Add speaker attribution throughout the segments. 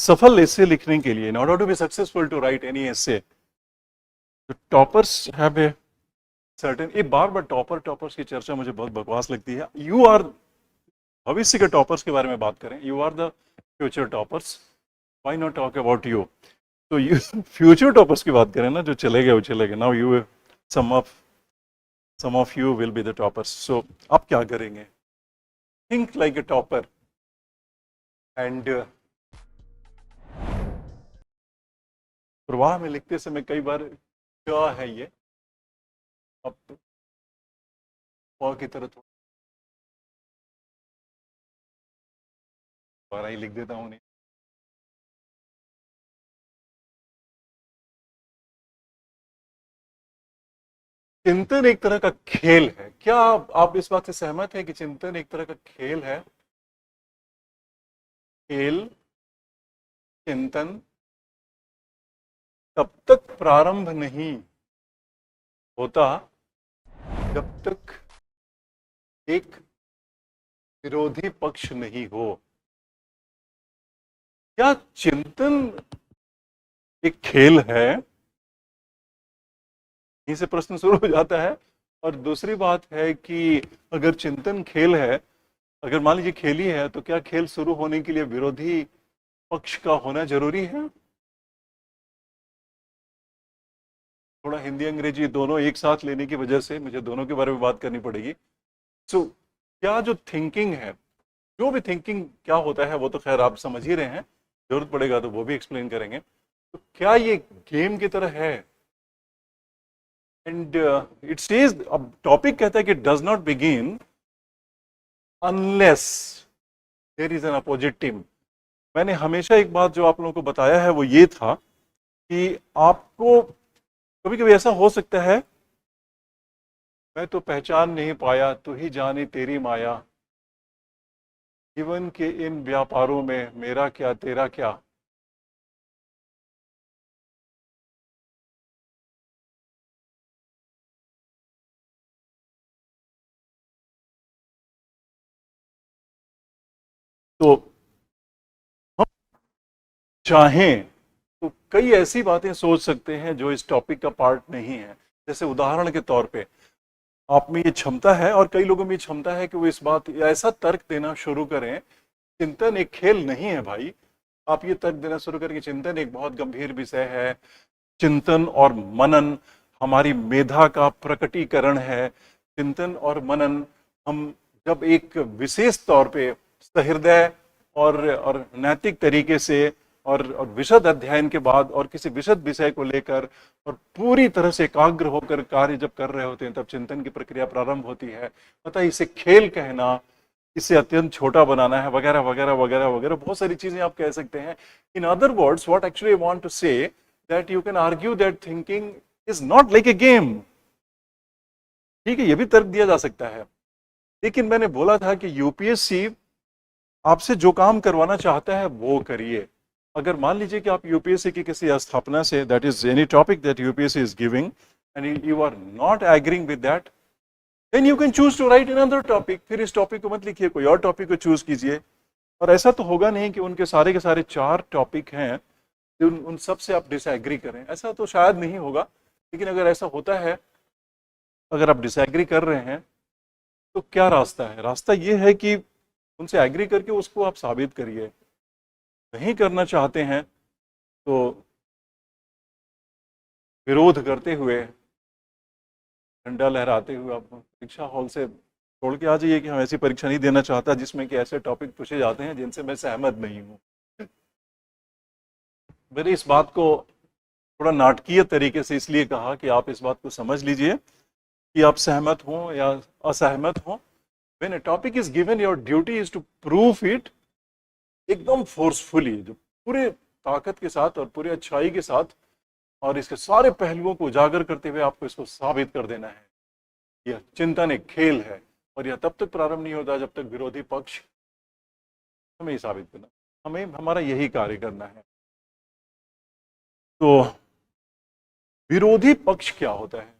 Speaker 1: सफल एसे लिखने के लिए, in order to be successful to write any essay, toppers have a certain, ये बार बार टॉपर्स की चर्चा मुझे बहुत बकवास लगती है। यू आर, भविष्य के टॉपर्स के बारे में बात करें, you are the future toppers, why not talk about you. तो यू फ्यूचर टॉपर्स की बात करें ना, जो चले गए वो चले गए, now you some of you will be the toppers. So आप क्या करेंगे? Think like a topper and प्रवाह में लिखते समय कई बार क्या है ये, अब की तरह थोड़ा ही लिख देता हूँ। नहीं, चिंतन एक तरह का खेल है। क्या आप इस बात से सहमत हैं कि चिंतन एक तरह का खेल है? खेल, चिंतन तब तक प्रारंभ नहीं होता जब तक एक विरोधी पक्ष नहीं हो। क्या चिंतन एक खेल है? यहीं से प्रश्न शुरू हो जाता है। और दूसरी बात है कि अगर चिंतन खेल है, अगर मान लीजिए खेल ही है, तो क्या खेल शुरू होने के लिए विरोधी पक्ष का होना जरूरी है? थोड़ा हिंदी अंग्रेजी दोनों एक साथ लेने की वजह से मुझे दोनों के बारे में बात करनी पड़ेगी। सो क्या जो थिंकिंग है, जो भी थिंकिंग क्या होता है वो तो खैर आप समझ ही रहे हैं, जरूरत पड़ेगा तो वो भी एक्सप्लेन करेंगे। तो क्या ये गेम की तरह है? एंड इट सेज, अब टॉपिक कहता है कि does not begin unless there is an opposite team. मैंने हमेशा एक बात जो आप लोगों को बताया है वो ये था कि आपको कभी कभी ऐसा हो सकता है, मैं तो पहचान नहीं पाया, तू ही जाने तेरी माया, जीवन के इन व्यापारों में मेरा क्या तेरा क्या। तो हम चाहें तो कई ऐसी बातें सोच सकते हैं जो इस टॉपिक का पार्ट नहीं है। जैसे उदाहरण के तौर पे, आप में ये क्षमता है और कई लोगों में ये क्षमता है कि वो इस बात ऐसा तर्क देना शुरू करें, चिंतन एक खेल नहीं है भाई। आप ये तर्क देना शुरू करें कि चिंतन एक बहुत गंभीर विषय है, चिंतन और मनन हमारी मेधा का प्रकटीकरण है। चिंतन और मनन, हम जब एक विशेष तौर पे सहृदय और नैतिक तरीके से और विशद अध्ययन के बाद और किसी विशद विषय को लेकर और पूरी तरह से एकाग्र होकर कार्य जब कर रहे होते हैं, तब चिंतन की प्रक्रिया प्रारंभ होती है। पता है, इसे खेल कहना, इसे अत्यंत छोटा बनाना है, वगैरह वगैरह वगैरह वगैरह, बहुत सारी चीजें आप कह सकते हैं। In other words, what actually I want to say, that you can argue that thinking is not like a game. ठीक है, ये भी तर्क दिया जा सकता है, लेकिन मैंने बोला था कि यूपीएससी आपसे जो काम करवाना चाहता है वो करिए। अगर मान लीजिए कि आप यूपीएससी की किसी स्थापना से, that is any topic that UPSC is giving, and you are not agreeing with that, then you can choose to write another topic. फिर इस टॉपिक को मत लिखिए, कोई और टॉपिक को चूज कीजिए। और ऐसा तो होगा नहीं कि उनके सारे के सारे 4 टॉपिक हैं, उन सब से आप डिसएग्री करें, ऐसा तो शायद नहीं होगा। लेकिन अगर ऐसा होता है, अगर आप डिसएग्री कर रहे हैं, तो क्या रास्ता है? रास्ता ये है कि उनसे एग्री करके उसको आप साबित करिए। नहीं करना चाहते हैं तो विरोध करते हुए, झंडा लहराते हुए आप परीक्षा हॉल से छोड़ के आ जाइए कि हम ऐसी परीक्षा नहीं देना चाहता जिसमें कि ऐसे टॉपिक पूछे जाते हैं जिनसे मैं सहमत नहीं हूँ। मैंने इस बात को थोड़ा नाटकीय तरीके से इसलिए कहा कि आप इस बात को समझ लीजिए कि आप सहमत हों या असहमत हों। When a topic is given, your duty is to proof it एकदम फोर्सफुली, जो पूरे ताकत के साथ और पूरी अच्छाई के साथ और इसके सारे पहलुओं को उजागर करते हुए आपको इसको साबित कर देना है। यह चिंतन एक खेल है और यह तब तक प्रारंभ नहीं होता जब तक विरोधी पक्ष, हमें साबित करना, हमें हमारा यही कार्य करना है। तो विरोधी पक्ष क्या होता है?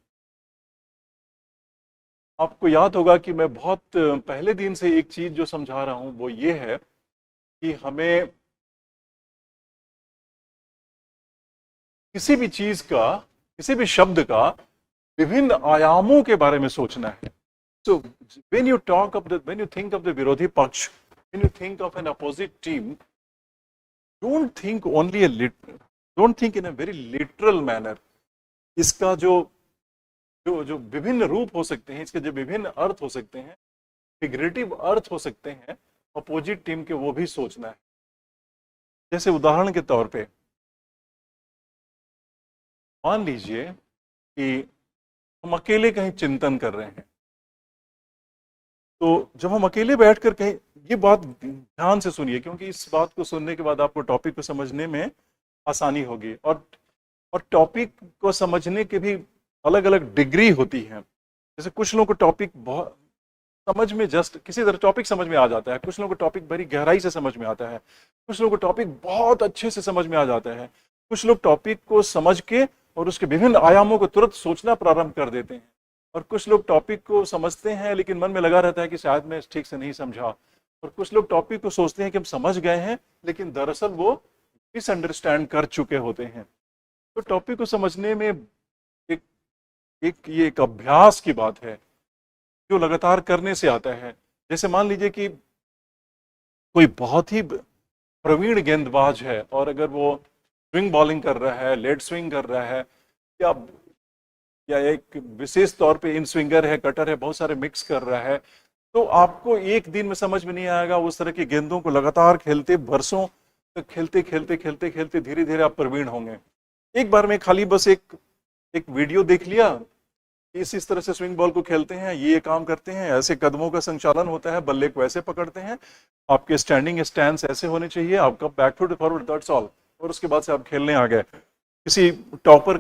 Speaker 1: आपको याद होगा कि मैं बहुत पहले दिन से एक चीज जो समझा रहा हूं वो ये है कि हमें किसी भी चीज का, किसी भी शब्द का विभिन्न आयामों के बारे में सोचना है। So when you talk of when you think of the विरोधी पक्ष, when you think of an opposite team, don't think in a very literal manner. इसका जो जो जो विभिन्न रूप हो सकते हैं, इसके जो विभिन्न अर्थ हो सकते हैं, फिगरेटिव अर्थ हो सकते हैं अपोजिट टीम के, वो भी सोचना है। जैसे उदाहरण के तौर पे मान लीजिए कि हम अकेले कहीं चिंतन कर रहे हैं, तो जब हम अकेले बैठकर कहीं, ये बात ध्यान से सुनिए क्योंकि इस बात को सुनने के बाद आपको टॉपिक को समझने में आसानी होगी। और टॉपिक को समझने के भी अलग अलग डिग्री होती है। जैसे कुछ लोगों को टॉपिक बहुत समझ में, जस्ट किसी तरह टॉपिक समझ में आ जाता है, कुछ लोगों को टॉपिक बड़ी गहराई से समझ में आता है, कुछ लोगों को टॉपिक बहुत अच्छे से समझ में आ जाता है, कुछ लोग टॉपिक को समझ के और उसके विभिन्न आयामों को तुरंत सोचना प्रारंभ कर देते हैं, और कुछ लोग टॉपिक को समझते हैं लेकिन मन में लगा रहता है कि शायद मैं ठीक से नहीं समझा, और कुछ लोग टॉपिक को सोचते हैं कि हम समझ गए हैं लेकिन दरअसल वो मिसअंडरस्टैंड कर चुके होते हैं। तो टॉपिक को समझने में ये एक अभ्यास की बात है जो लगातार करने से आता है। जैसे मान लीजिए कि कोई बहुत ही प्रवीण गेंदबाज है और अगर वो स्विंग बॉलिंग कर रहा है, लेट स्विंग कर रहा है, या एक विशेष तौर पे इन स्विंगर है, कटर है, बहुत सारे मिक्स कर रहा है, तो आपको एक दिन में समझ में नहीं आएगा। उस तरह की गेंदों को लगातार खेलते, वर्षों तक खेलते खेलते खेलते खेलते धीरे धीरे आप प्रवीण होंगे। एक बार में खाली बस एक वीडियो देख लिया, इस तरह से स्विंग बॉल को खेलते हैं, ये काम करते हैं, ऐसे कदमों का संचालन होता है, बल्ले को ऐसे पकड़ते हैं, आपके स्टैंडिंग स्टैंस ऐसे होने चाहिए, आपका बैकवर्ड फॉरवर्ड, दैट्स ऑल, और उसके बाद से आप खेलने आ गए। किसी टॉपर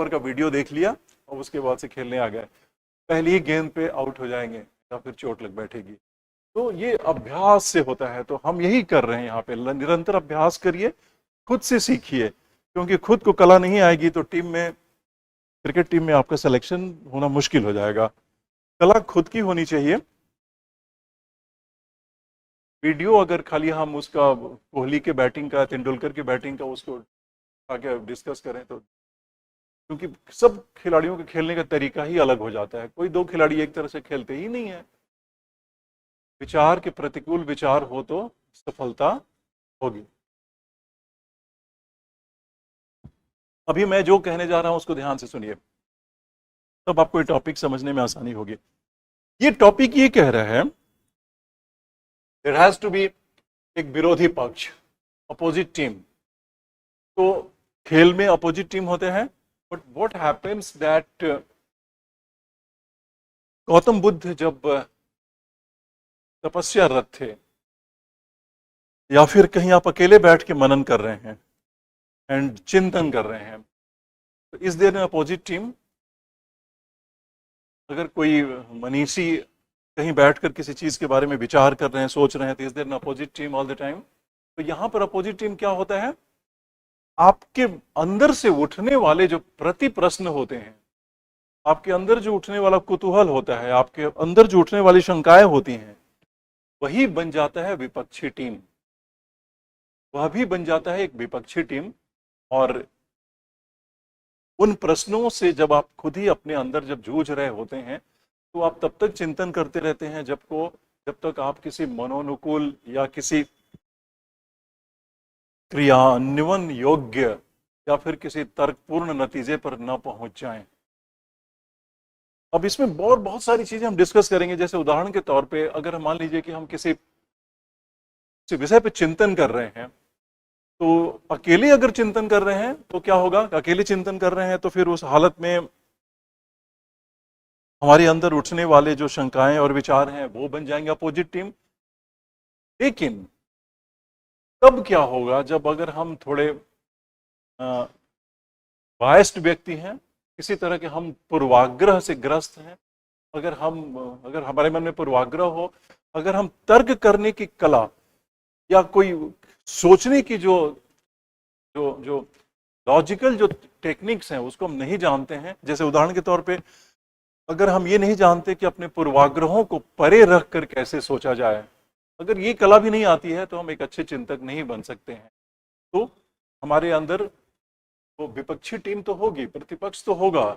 Speaker 1: का वीडियो देख लिया और उसके बाद से खेलने आ गए, पहली ही गेंद पे आउट हो जाएंगे या फिर चोट लग बैठेगी। तो ये अभ्यास से होता है। तो हम यही कर रहे हैं यहाँ पे, निरंतर अभ्यास करिए, खुद से सीखिए, क्योंकि खुद को कला नहीं आएगी तो टीम में, क्रिकेट टीम में आपका सिलेक्शन होना मुश्किल हो जाएगा। कला खुद की होनी चाहिए। वीडियो अगर खाली हम उसका कोहली के बैटिंग का, तेंदुलकर के बैटिंग का उसको आगे डिस्कस करें तो, क्योंकि सब खिलाड़ियों के खेलने का तरीका ही अलग हो जाता है, कोई दो खिलाड़ी एक तरह से खेलते ही नहीं है। विचार के प्रतिकूल विचार हो तो सफलता होगी। अभी मैं जो कहने जा रहा हूं उसको ध्यान से सुनिए, तब आपको ये टॉपिक समझने में आसानी होगी। ये टॉपिक ये कह रहा है देयर हैज टू बी एक विरोधी पक्ष, अपोजिट टीम। तो खेल में अपोजिट टीम होते हैं, but what happens that Gautam Buddha जब तपस्यारत थे, या फिर कहीं आप अकेले बैठ के मनन कर रहे हैं एंड चिंतन कर रहे हैं, तो इस देर में अपोजिट टीम, अगर कोई मनीषी कहीं बैठकर किसी चीज के बारे में विचार कर रहे हैं, सोच रहे हैं, तो इस देर में opposite team all the time. तो यहां पर अपोजिट टीम क्या होता है, आपके अंदर से उठने वाले जो प्रति प्रश्न होते हैं, आपके अंदर जो उठने वाला कुतूहल होता है, आपके अंदर जो उठने वाली शंकाएं होती हैं, वही बन जाता है विपक्षी टीम, वह भी बन जाता है एक विपक्षी टीम। और उन प्रश्नों से जब आप खुद ही अपने अंदर जब जूझ रहे होते हैं, तो आप तब तक चिंतन करते रहते हैं जब तक आप किसी मनोनुकूल या किसी क्रियान्वयन योग्य या फिर किसी तर्कपूर्ण नतीजे पर न पहुंच जाएं। अब इसमें बहुत सारी चीजें हम डिस्कस करेंगे। जैसे उदाहरण के तौर पे, अगर हम मान लीजिए कि हम किसी विषय पे चिंतन कर रहे हैं, तो अकेले अगर चिंतन कर रहे हैं तो क्या होगा, अकेले चिंतन कर रहे हैं तो फिर उस हालत में हमारे अंदर उठने वाले जो शंकाएं और विचार हैं वो बन जाएंगे अपोजिट टीम। लेकिन तब क्या होगा, जब अगर हम थोड़े बायस्ड व्यक्ति हैं, किसी तरह के हम पूर्वाग्रह से ग्रस्त हैं, अगर हमारे मन में पूर्वाग्रह हो, अगर हम तर्क करने की कला या कोई सोचने की जो लॉजिकल जो टेक्निक्स हैं उसको हम नहीं जानते हैं। जैसे उदाहरण के तौर पे, अगर हम ये नहीं जानते कि अपने पूर्वाग्रहों को परे रख कर कैसे सोचा जाए, अगर ये कला भी नहीं आती है तो हम एक अच्छे चिंतक नहीं बन सकते हैं। तो हमारे अंदर वो विपक्षी टीम तो होगी, प्रतिपक्ष तो होगा,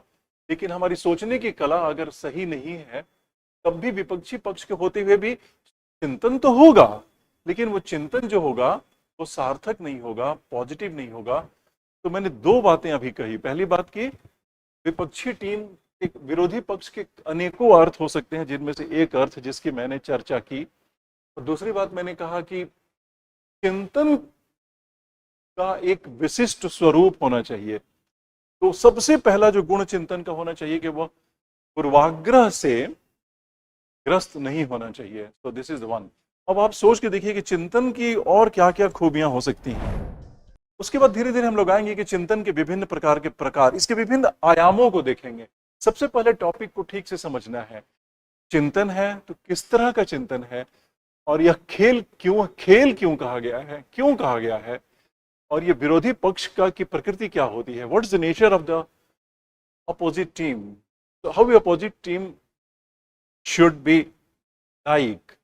Speaker 1: लेकिन हमारी सोचने की कला अगर सही नहीं है तब भी विपक्षी पक्ष के होते हुए भी चिंतन तो होगा, लेकिन वो चिंतन जो होगा वो सार्थक नहीं होगा, पॉजिटिव नहीं होगा। तो मैंने दो बातें अभी कही। पहली बात की विपक्षी टीम, एक विरोधी पक्ष के अनेकों अर्थ हो सकते हैं, जिनमें से एक अर्थ जिसकी मैंने चर्चा की। और दूसरी बात मैंने कहा कि चिंतन का एक विशिष्ट स्वरूप होना चाहिए। तो सबसे पहला जो गुण चिंतन का होना चाहिए कि वह पूर्वाग्रह से ग्रस्त नहीं होना चाहिए। तो दिस इज वन। अब आप सोच के देखिए कि चिंतन की और क्या क्या खूबियां हो सकती हैं। उसके बाद धीरे धीरे हम लोग आएंगे कि चिंतन के विभिन्न प्रकार के प्रकार, इसके विभिन्न आयामों को देखेंगे। सबसे पहले टॉपिक को ठीक से समझना है। चिंतन है तो किस तरह का चिंतन है, और यह खेल क्यों कहा गया है, क्यों कहा गया है, और ये विरोधी पक्ष का की प्रकृति क्या होती है, what is the nature of the opposite team, so how the opposite team should be like,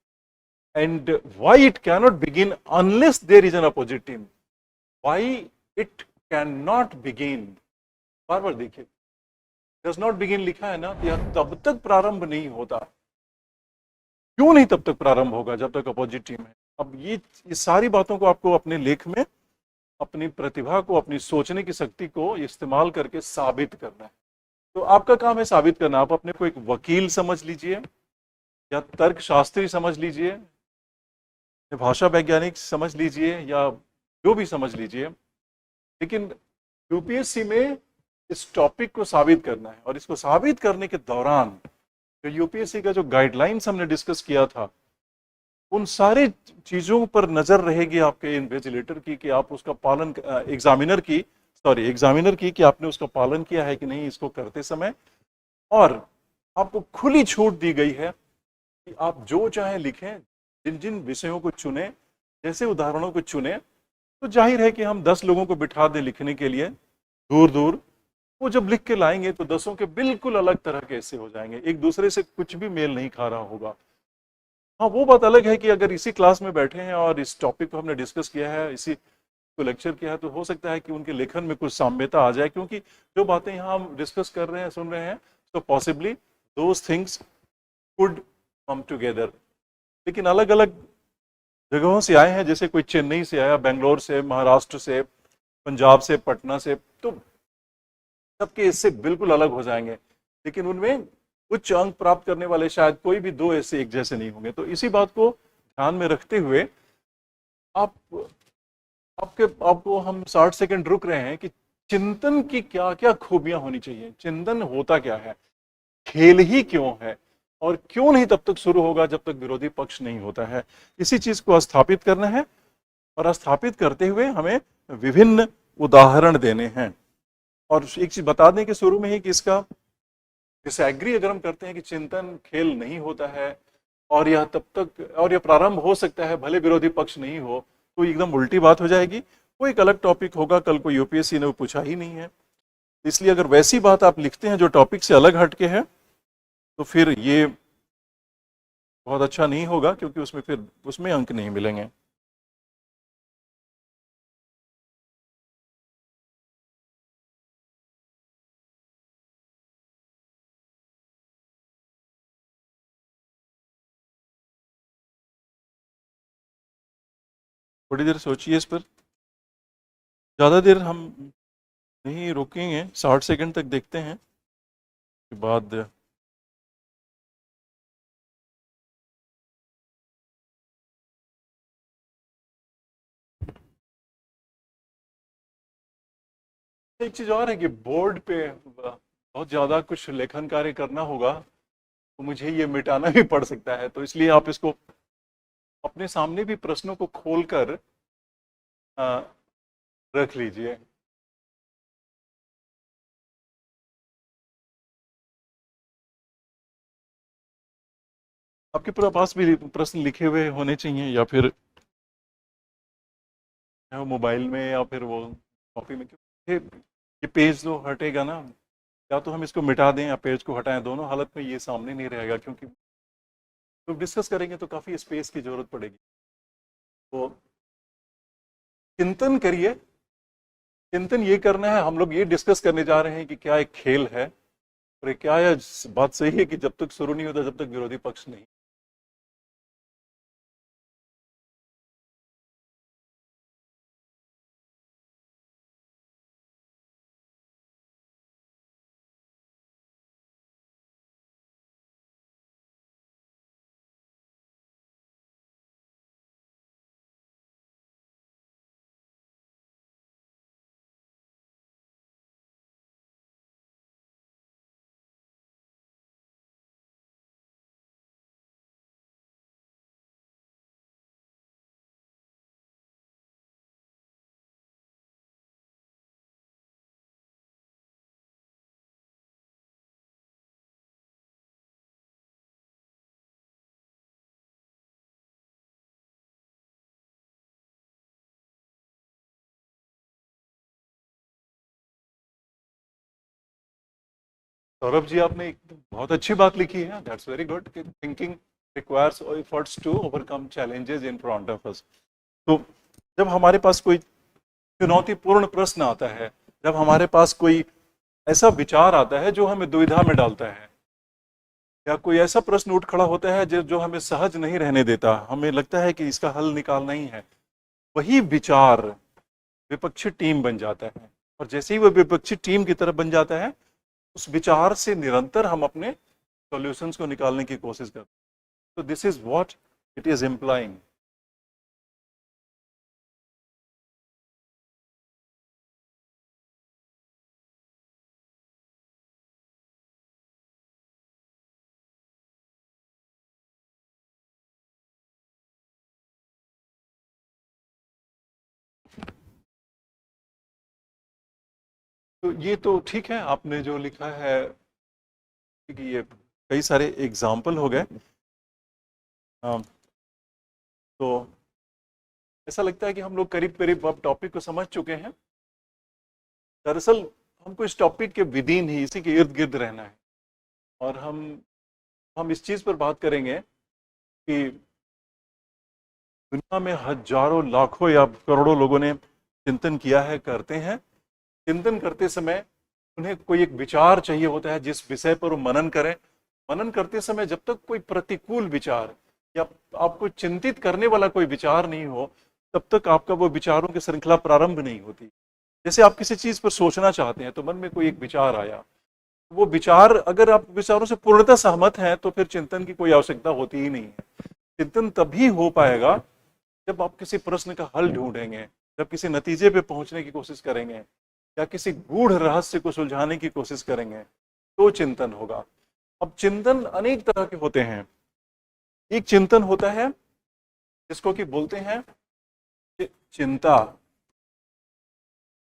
Speaker 1: and why it cannot begin unless there is an opposite team, why it cannot begin। बार बार देखिए, does not begin लिखा है ना, तो यह तब तक प्रारंभ नहीं होता। क्यों नहीं तब तक प्रारंभ होगा जब तक अपोजिट टीम है। अब ये सारी बातों को आपको अपने लेख में अपनी प्रतिभा को, अपनी सोचने की शक्ति को इस्तेमाल करके साबित करना है। तो आपका काम है साबित करना। आप अपने को एक वकील समझ लीजिए, या तर्कशास्त्री समझ लीजिए, या भाषा वैज्ञानिक समझ लीजिए, या जो भी समझ लीजिए, लेकिन यूपीएससी में इस टॉपिक को साबित करना है। और इसको साबित करने के दौरान जो यूपीएससी का जो गाइडलाइंस हमने डिस्कस किया था, उन सारे चीजों पर नजर रहेगी आपके इन्विजिलेटर की, कि आप उसका पालन, एग्जामिनर की कि आपने उसका पालन किया है कि नहीं इसको करते समय। और आपको खुली छूट दी गई है कि आप जो चाहे लिखें, जिन जिन विषयों को चुने, जैसे उदाहरणों को चुने। तो जाहिर है कि हम 10 लोगों को बिठा दें लिखने के लिए दूर दूर, वो जब लिख के लाएंगे तो 10 के बिल्कुल अलग तरह के ऐसे हो जाएंगे, एक दूसरे से कुछ भी मेल नहीं खा रहा होगा। हाँ, वो बात अलग है कि अगर इसी क्लास में बैठे हैं और इस टॉपिक को हमने डिस्कस किया है, इसी को लेक्चर किया है, तो हो सकता है कि उनके लेखन में कुछ साम्यता आ जाए, क्योंकि जो बातें यहाँ हम डिस्कस कर रहे हैं, सुन रहे हैं, तो possibly those things could come together. लेकिन अलग अलग जगहों से आए हैं, जैसे कोई चेन्नई से आया, बेंगलोर से, महाराष्ट्र से, पंजाब से, पटना से, तो सबके इससे बिल्कुल अलग हो जाएंगे। लेकिन उनमें उच्च अंक प्राप्त करने वाले शायद कोई भी दो ऐसे एक जैसे नहीं होंगे। तो इसी बात को ध्यान में रखते हुए आपको हम 60 सेकंड रुक रहे हैं कि चिंतन की क्या क्या खूबियां होनी चाहिए, चिंतन होता क्या है, खेल ही क्यों है, और क्यों नहीं तब तक शुरू होगा जब तक विरोधी पक्ष नहीं होता है। इसी चीज को स्थापित करना है, और स्थापित करते हुए हमें विभिन्न उदाहरण देने हैं। और एक चीज बता दें कि शुरू में ही कि इसका डिसएग्री अगर हम करते हैं कि चिंतन खेल नहीं होता है, और यह तब तक, और यह प्रारंभ हो सकता है भले विरोधी पक्ष नहीं हो, तो एकदम उल्टी बात हो जाएगी। वो एक अलग टॉपिक होगा, कल को यूपीएससी ने वो पूछा ही नहीं है। इसलिए अगर वैसी बात आप लिखते हैं जो टॉपिक से अलग हटके है, तो फिर ये बहुत अच्छा नहीं होगा, क्योंकि उसमें अंक नहीं मिलेंगे। थोड़ी देर सोचिए इस पर, ज्यादा देर हम नहीं रुकेंगे, 60 सेकंड तक देखते हैं, के बाद एक चीज और है कि बोर्ड पे बहुत ज्यादा कुछ लेखन कार्य करना होगा, तो मुझे ये मिटाना भी पड़ सकता है। तो इसलिए आप इसको अपने सामने भी प्रश्नों को खोलकर रख लीजिए। आपके पास भी प्रश्न लिखे हुए होने चाहिए, या फिर मोबाइल में, या फिर वो कॉपी में। ये पेज तो हटेगा ना, या तो हम इसको मिटा दें या पेज को हटाएं, दोनों हालत में ये सामने नहीं रहेगा, क्योंकि तो डिस्कस करेंगे तो काफी स्पेस की जरूरत पड़ेगी। तो चिंतन करिए, चिंतन ये करना है, हम लोग ये डिस्कस करने जा रहे हैं कि क्या एक खेल है, और क्या यह बात सही है कि जब तक शुरू नहीं होता जब तक विरोधी पक्ष नहीं। सौरभ जी, आपने एक बहुत अच्छी बात लिखी है, दैट्स वेरी गुड, कि thinking requires efforts to overcome challenges in front of us. तो जब हमारे पास कोई चुनौतीपूर्ण प्रश्न आता है, जब हमारे पास कोई ऐसा विचार आता है जो हमें दुविधा में डालता है, या कोई ऐसा प्रश्न उठ खड़ा होता है जो हमें सहज नहीं रहने देता, हमें लगता है कि इसका हल निकालना ही है, वही विचार विपक्षी टीम बन जाता है। और जैसे ही वो विपक्षी टीम की तरफ बन जाता है, उस विचार से निरंतर हम अपने सॉल्यूशंस को निकालने की कोशिश करते हैं। तो this is what it is implying. तो ये तो ठीक है, आपने जो लिखा है कि ये कई सारे एग्जाम्पल हो गए। तो ऐसा लगता है कि हम लोग करीब करीब अब टॉपिक को समझ चुके हैं। दरअसल हमको इस टॉपिक के विदिन ही, इसी के इर्द गिर्द रहना है, और हम इस चीज पर बात करेंगे कि दुनिया में हजारों लाखों या करोड़ों लोगों ने चिंतन किया है, करते हैं। चिंतन करते समय उन्हें कोई एक विचार चाहिए होता है जिस विषय पर वो मनन करें। मनन करते समय जब तक कोई प्रतिकूल विचार या आपको चिंतित करने वाला कोई विचार नहीं हो, तब तक आपका वो विचारों की श्रृंखला प्रारंभ नहीं होती। जैसे आप किसी चीज पर सोचना चाहते हैं, तो मन में कोई एक विचार आया, वो विचार अगर आप विचारों से पूर्णतः सहमत हैं तो फिर चिंतन की कोई आवश्यकता होती ही नहीं है। चिंतन तभी हो पाएगा जब आप किसी प्रश्न का हल ढूंढेंगे, जब किसी नतीजे पे पहुंचने की कोशिश करेंगे, या किसी गूढ़ रहस्य को सुलझाने की कोशिश करेंगे, तो चिंतन होगा। अब चिंतन अनेक तरह के होते हैं। एक चिंतन होता है जिसको कि बोलते हैं चिंता,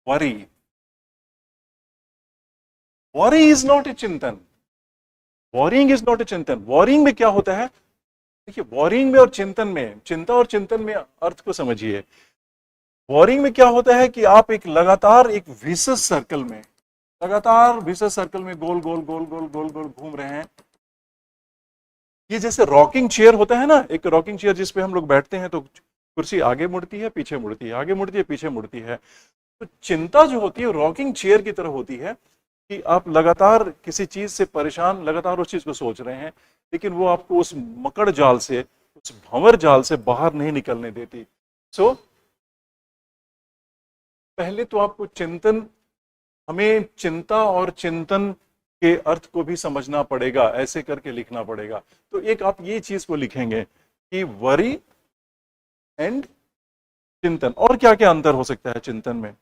Speaker 1: worry. Worry is not a चिंतन, वॉरिंग इज नॉट ए चिंतन। वॉरिंग में क्या होता है, देखिए, वॉरिंग में और चिंतन में, चिंता और चिंतन में अर्थ को समझिए। वॉरिंग में क्या होता है कि आप एक लगातार एक विशेष सर्कल में, लगातार विशेष सर्कल में गोल गोल गोल गोल गोल गोल घूम रहे हैं। ये जैसे रॉकिंग चेयर होता है ना, एक रॉकिंग चेयर जिसपे हम लोग बैठते हैं तो कुर्सी आगे मुड़ती है, पीछे मुड़ती है, आगे मुड़ती है, पीछे मुड़ती है। तो चिंता जो होती है रॉकिंग चेयर की तरह होती है, कि आप लगातार किसी चीज से परेशान, लगातार उस चीज को सोच रहे हैं, लेकिन वो आपको उस मकड़ जाल से, उस भंवर जाल से बाहर नहीं निकलने देती। सो पहले तो आपको चिंतन, हमें चिंता और चिंतन के अर्थ को भी समझना पड़ेगा, ऐसे करके लिखना पड़ेगा। तो एक आप ये चीज को लिखेंगे कि वरी एंड चिंतन। और क्या क्या अंतर हो सकता है चिंतन में?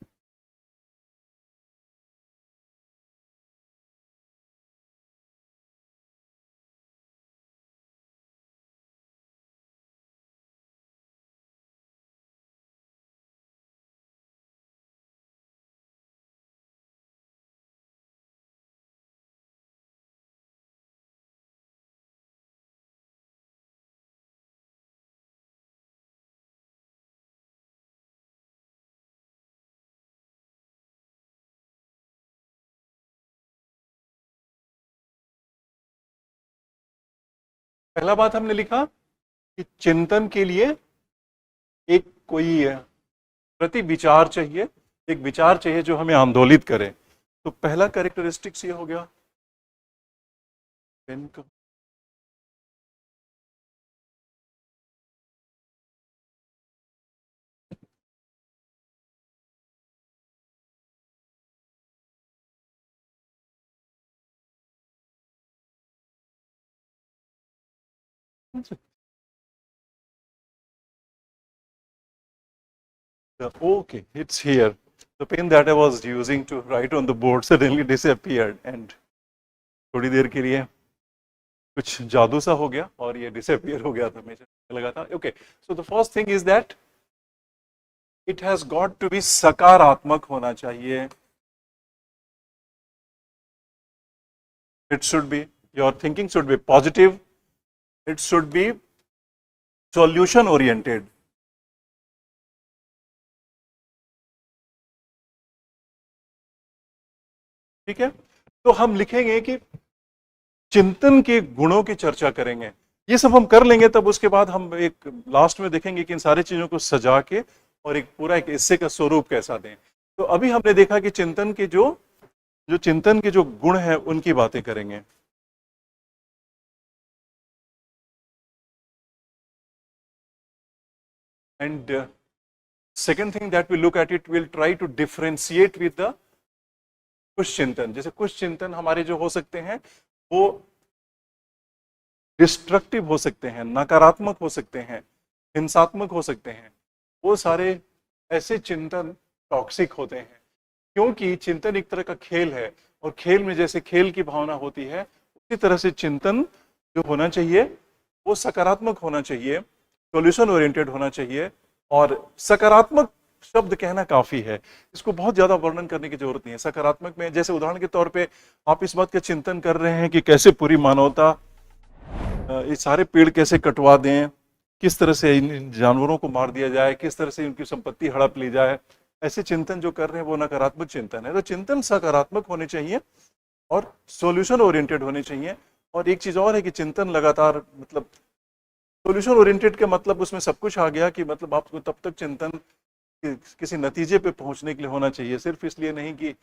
Speaker 1: पहला बात हमने लिखा कि चिंतन के लिए एक कोई प्रति विचार चाहिए, एक विचार चाहिए जो हमें आंदोलित करे। तो पहला कैरेक्टरिस्टिक्स ये हो गया पेन का। Okay, it's here. The pen that I was using to write on the board suddenly disappeared and थोड़ी देर के लिए कुछ जादू सा हो गया और ये डिसअपियर हो गया था। मुझे लगा था okay. So the first thing is that it has got to be सकारात्मक होना चाहिए। It should be, your thinking should be positive, it should be solution oriented. ठीक है, तो हम लिखेंगे कि चिंतन के गुणों की चर्चा करेंगे। ये सब हम कर लेंगे, तब उसके बाद हम एक लास्ट में देखेंगे कि इन सारी चीजों को सजा के और एक पूरा एक हिस्से का स्वरूप कैसा दें। तो अभी हमने देखा कि चिंतन के जो चिंतन के जो गुण हैं उनकी बातें करेंगे। And second thing that will look at it, will try to differentiate with the कुछ चिंतन। जैसे कुछ चिंतन हमारे जो हो सकते हैं वो डिस्ट्रक्टिव हो सकते हैं, नकारात्मक हो सकते हैं, हिंसात्मक हो सकते हैं। वो सारे ऐसे चिंतन टॉक्सिक होते हैं, क्योंकि चिंतन एक तरह का खेल है और खेल में जैसे खेल की भावना होती है उसी तरह से चिंतन जो होना चाहिए वो सकारात्मक होना चाहिए, सॉल्यूशन ओरिएंटेड होना चाहिए। और सकारात्मक शब्द कहना काफी है, इसको बहुत ज्यादा वर्णन करने की जरूरत नहीं है। सकारात्मक में जैसे उदाहरण के तौर पे आप इस बात का चिंतन कर रहे हैं कि कैसे पूरी मानवता ये सारे पेड़ कैसे कटवा दें, किस तरह से इन जानवरों को मार दिया जाए, किस तरह से उनकी संपत्ति हड़प ली जाए, ऐसे चिंतन जो कर रहे हैं वो नकारात्मक चिंतन है। तो चिंतन सकारात्मक होने चाहिए और सॉल्यूशन ओरिएंटेड होने चाहिए। और एक चीज और है कि चिंतन लगातार, मतलब सॉल्यूशन ओरिएंटेड के मतलब उसमें सब कुछ आ गया कि मतलब आपको तब तक चिंतन किसी नतीजे पे पहुंचने के लिए होना चाहिए, सिर्फ इसलिए नहीं कि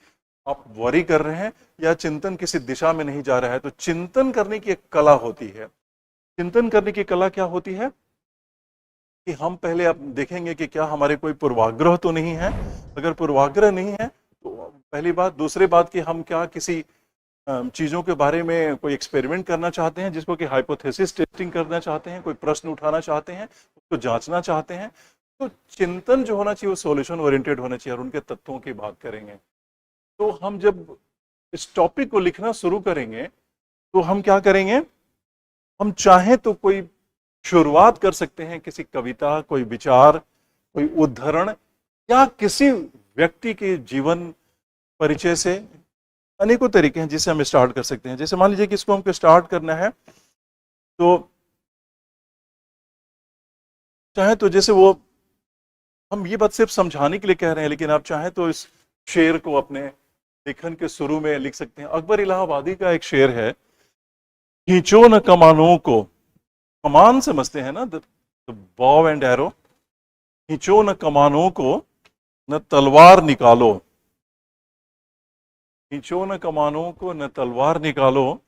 Speaker 1: आप वरी कर रहे हैं या चिंतन किसी दिशा में नहीं जा रहा है। तो चिंतन करने की एक कला होती है। चिंतन करने की कला क्या होती है कि हम पहले अब देखेंगे कि क्या हमारे कोई पूर्वाग्रह तो नहीं है। अगर पूर्वाग्रह नहीं है तो पहली बात। दूसरी बात कि हम क्या किसी चीजों के बारे में कोई एक्सपेरिमेंट करना चाहते हैं, जिसको कि हाइपोथेसिस टेस्टिंग करना चाहते हैं, कोई प्रश्न उठाना चाहते हैं, उसको जांचना चाहते हैं। तो चिंतन जो होना चाहिए वो सॉल्यूशन ओरिएंटेड होना चाहिए और उनके तत्वों की बात करेंगे। तो हम जब इस टॉपिक को लिखना शुरू करेंगे तो हम क्या करेंगे, हम चाहें तो कोई शुरुआत कर सकते हैं किसी कविता, कोई विचार, कोई उद्धरण या किसी व्यक्ति के जीवन परिचय से। अनेकों तरीके हैं जिससे हम स्टार्ट कर सकते हैं। जैसे मान लीजिए कि इसको हमको स्टार्ट करना है तो चाहे तो जैसे वो, हम ये बात सिर्फ समझाने के लिए कह रहे हैं, लेकिन आप चाहें तो इस शेर को अपने लेखन के शुरू में लिख सकते हैं। अकबर इलाहाबादी का एक शेर है, खींचो न कमानों को, कमान समझते हैं ना, बॉव एंड एरो, खींचो न कमानों को न तलवार निकालो, खींचो न कमानों को न तलवार निकालो,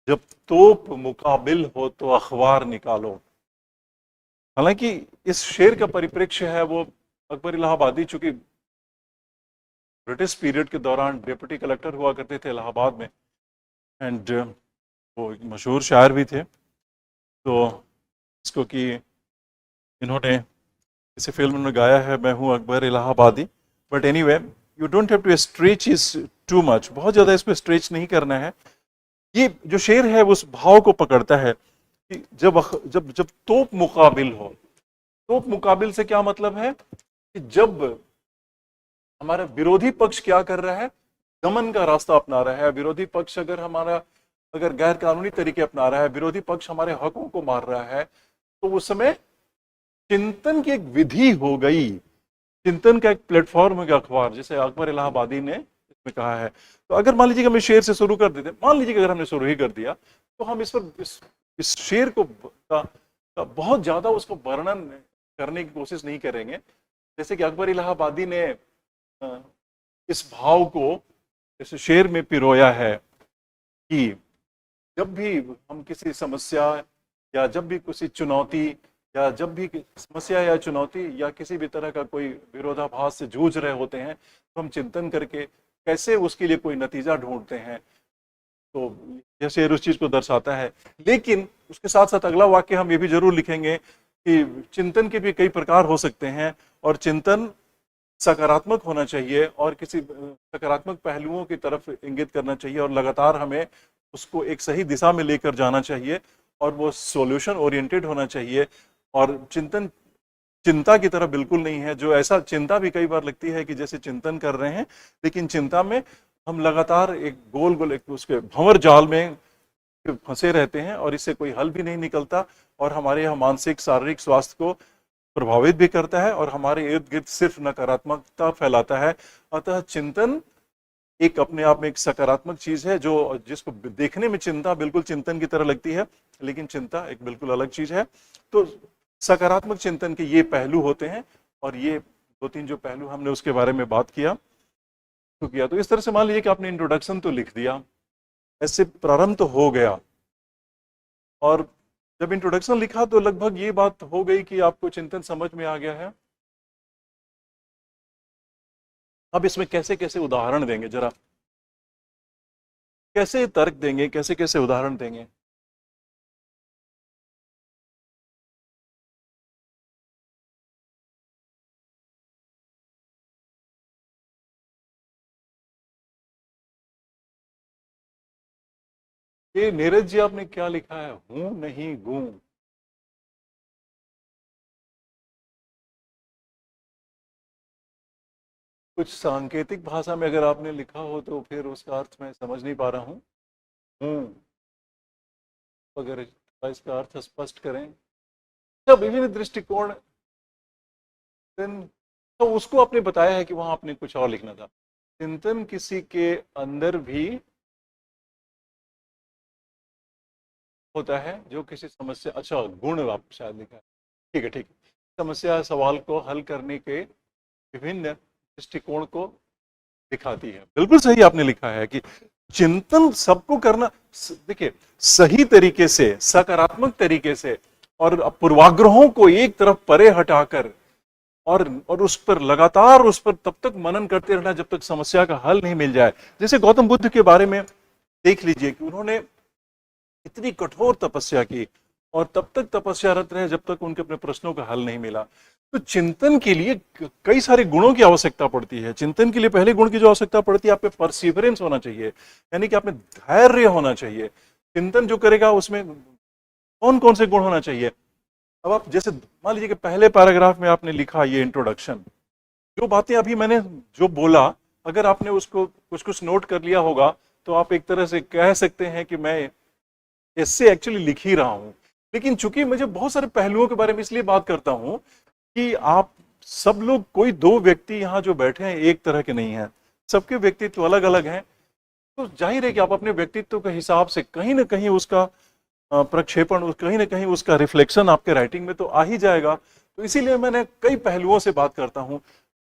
Speaker 1: जब तोप मुकाबिल हो तो अखबार निकालो। हालांकि इस शेर का परिप्रेक्ष्य है वो अकबर इलाहाबादी, चूंकि ब्रिटिश पीरियड के दौरान डिप्टी कलेक्टर हुआ करते थे इलाहाबाद में, एंड वो एक मशहूर शायर भी थे। तो इसको कि इन्होंने इसे फिल्म में गाया है, मैं हूं Akbar Allahabadi. But anyway, you don't have to stretch is too much, बहुत ज्यादा इसको स्ट्रेच नहीं करना है। ये जो शेर है उस भाव को पकड़ता है कि जब जब जब तोप मुकाबिल हो। तोप मुकाबिल से क्या मतलब है कि जब हमारा विरोधी पक्ष क्या कर रहा है, दमन का रास्ता अपना रहा है, विरोधी पक्ष अगर गैर कानूनी तरीके अपना रहा है, विरोधी पक्ष हमारे हकों को मार रहा है, तो उस समय चिंतन की एक विधि हो गई, चिंतन का एक प्लेटफॉर्म हो गया अखबार, जैसे अकबर इलाहाबादी ने इसमें कहा है। तो अगर मान लीजिए कि हम शेर से शुरू कर देते, मान लीजिए कि अगर हमने शुरू ही कर दिया, तो हम इस शेर को का बहुत ज्यादा उसको वर्णन करने की कोशिश नहीं करेंगे। जैसे कि अकबर इलाहाबादी ने इस भाव को इस शेर में पिरोया है कि जब भी हम किसी समस्या या जब भी किसी चुनौती या जब भी समस्या या चुनौती या किसी भी तरह का कोई विरोधाभास से जूझ रहे होते हैं, तो हम चिंतन करके कैसे उसके लिए कोई नतीजा ढूंढते हैं। तो यह शेर उस चीज को दर्शाता है। लेकिन उसके साथ साथ अगला वाक्य हम ये भी जरूर लिखेंगे कि चिंतन के भी कई प्रकार हो सकते हैं और चिंतन सकारात्मक होना चाहिए और किसी सकारात्मक पहलुओं की तरफ इंगित करना चाहिए और लगातार हमें उसको एक सही दिशा में लेकर जाना चाहिए और वो सॉल्यूशन ओरिएंटेड होना चाहिए। और चिंतन चिंता की तरह बिल्कुल नहीं है, जो ऐसा चिंता भी कई बार लगती है कि जैसे चिंतन कर रहे हैं, लेकिन चिंता में हम लगातार एक गोल गोल एक उसके भंवर जाल में फंसे रहते हैं और इससे कोई हल भी नहीं निकलता और हमारे यहाँ मानसिक शारीरिक स्वास्थ्य को प्रभावित भी करता है और हमारे इर्द गिर्द सिर्फ नकारात्मकता फैलाता है। अतः चिंतन एक अपने आप में एक सकारात्मक चीज है, जो जिसको देखने में चिंता बिल्कुल चिंतन की तरह लगती है, लेकिन चिंता एक बिल्कुल अलग चीज है। तो सकारात्मक चिंतन के ये पहलू होते हैं और ये दो तीन जो पहलू हमने उसके बारे में बात किया तो इस तरह से मान लीजिए कि आपने इंट्रोडक्शन तो लिख दिया, ऐसे प्रारंभ तो हो गया और जब इंट्रोडक्शन लिखा तो लगभग ये बात हो गई कि आपको चिंतन समझ में आ गया है। अब इसमें कैसे कैसे उदाहरण देंगे, जरा कैसे तर्क देंगे, कैसे कैसे उदाहरण देंगे। ये नीरज जी आपने क्या लिखा है, हूं नहीं गूं। कुछ सांकेतिक भाषा में अगर आपने लिखा हो तो फिर उसका अर्थ मैं समझ नहीं पा रहा हूं। अगर इसका अर्थ स्पष्ट करें तो विभिन्न दृष्टिकोण, तो उसको आपने बताया है कि वहां आपने कुछ और लिखना था। चिंतन किसी के अंदर भी होता है जो किसी समस्या, अच्छा गुण आप शायद लिखा है, ठीक है ठीक है, समस्या सवाल को हल करने के विभिन्न दृष्टिकोण को दिखाती है। बिल्कुल सही आपने लिखा है कि चिंतन सबको करना, देखिए सही तरीके से सकारात्मक तरीके से और पूर्वाग्रहों को एक तरफ परे हटाकर और उस पर लगातार उस पर तब तक मनन करते रहना जब तक समस्या का हल नहीं मिल जाए। जैसे गौतम बुद्ध के बारे में देख लीजिए कि उन्होंने इतनी कठोर तपस्या की और तब तक तपस्यारत रहे जब तक उनके अपने प्रश्नों का हल नहीं मिला। तो चिंतन के लिए कई सारे गुणों की आवश्यकता पड़ती है। चिंतन के लिए पहले गुण की जो आवश्यकता पड़ती है, आप पे परसिवरेंस होना चाहिए, यानी कि आप में धैर्य होना चाहिए। चिंतन जो करेगा उसमें कौन कौन से गुण होना चाहिए। अब आप जैसे मान लीजिए कि पहले पैराग्राफ में आपने लिखा ये इंट्रोडक्शन, जो बातें अभी मैंने जो बोला, अगर आपने उसको कुछ कुछ नोट कर लिया होगा तो आप एक तरह से कह सकते हैं कि मैं इससे एक्चुअली लिख ही रहा हूं। लेकिन चूंकि मुझे बहुत सारे पहलुओं के बारे में इसलिए बात करता हूं कि आप सब लोग, कोई दो व्यक्ति यहाँ जो बैठे हैं एक तरह के नहीं हैं, सबके व्यक्तित्व अलग अलग हैं। तो जाहिर है कि आप अपने व्यक्तित्व के हिसाब से कहीं ना कहीं उसका प्रक्षेपण, कहीं ना कहीं उसका रिफ्लेक्शन आपके राइटिंग में तो आ ही जाएगा। तो इसीलिए मैंने कई पहलुओं से बात करता हूँ।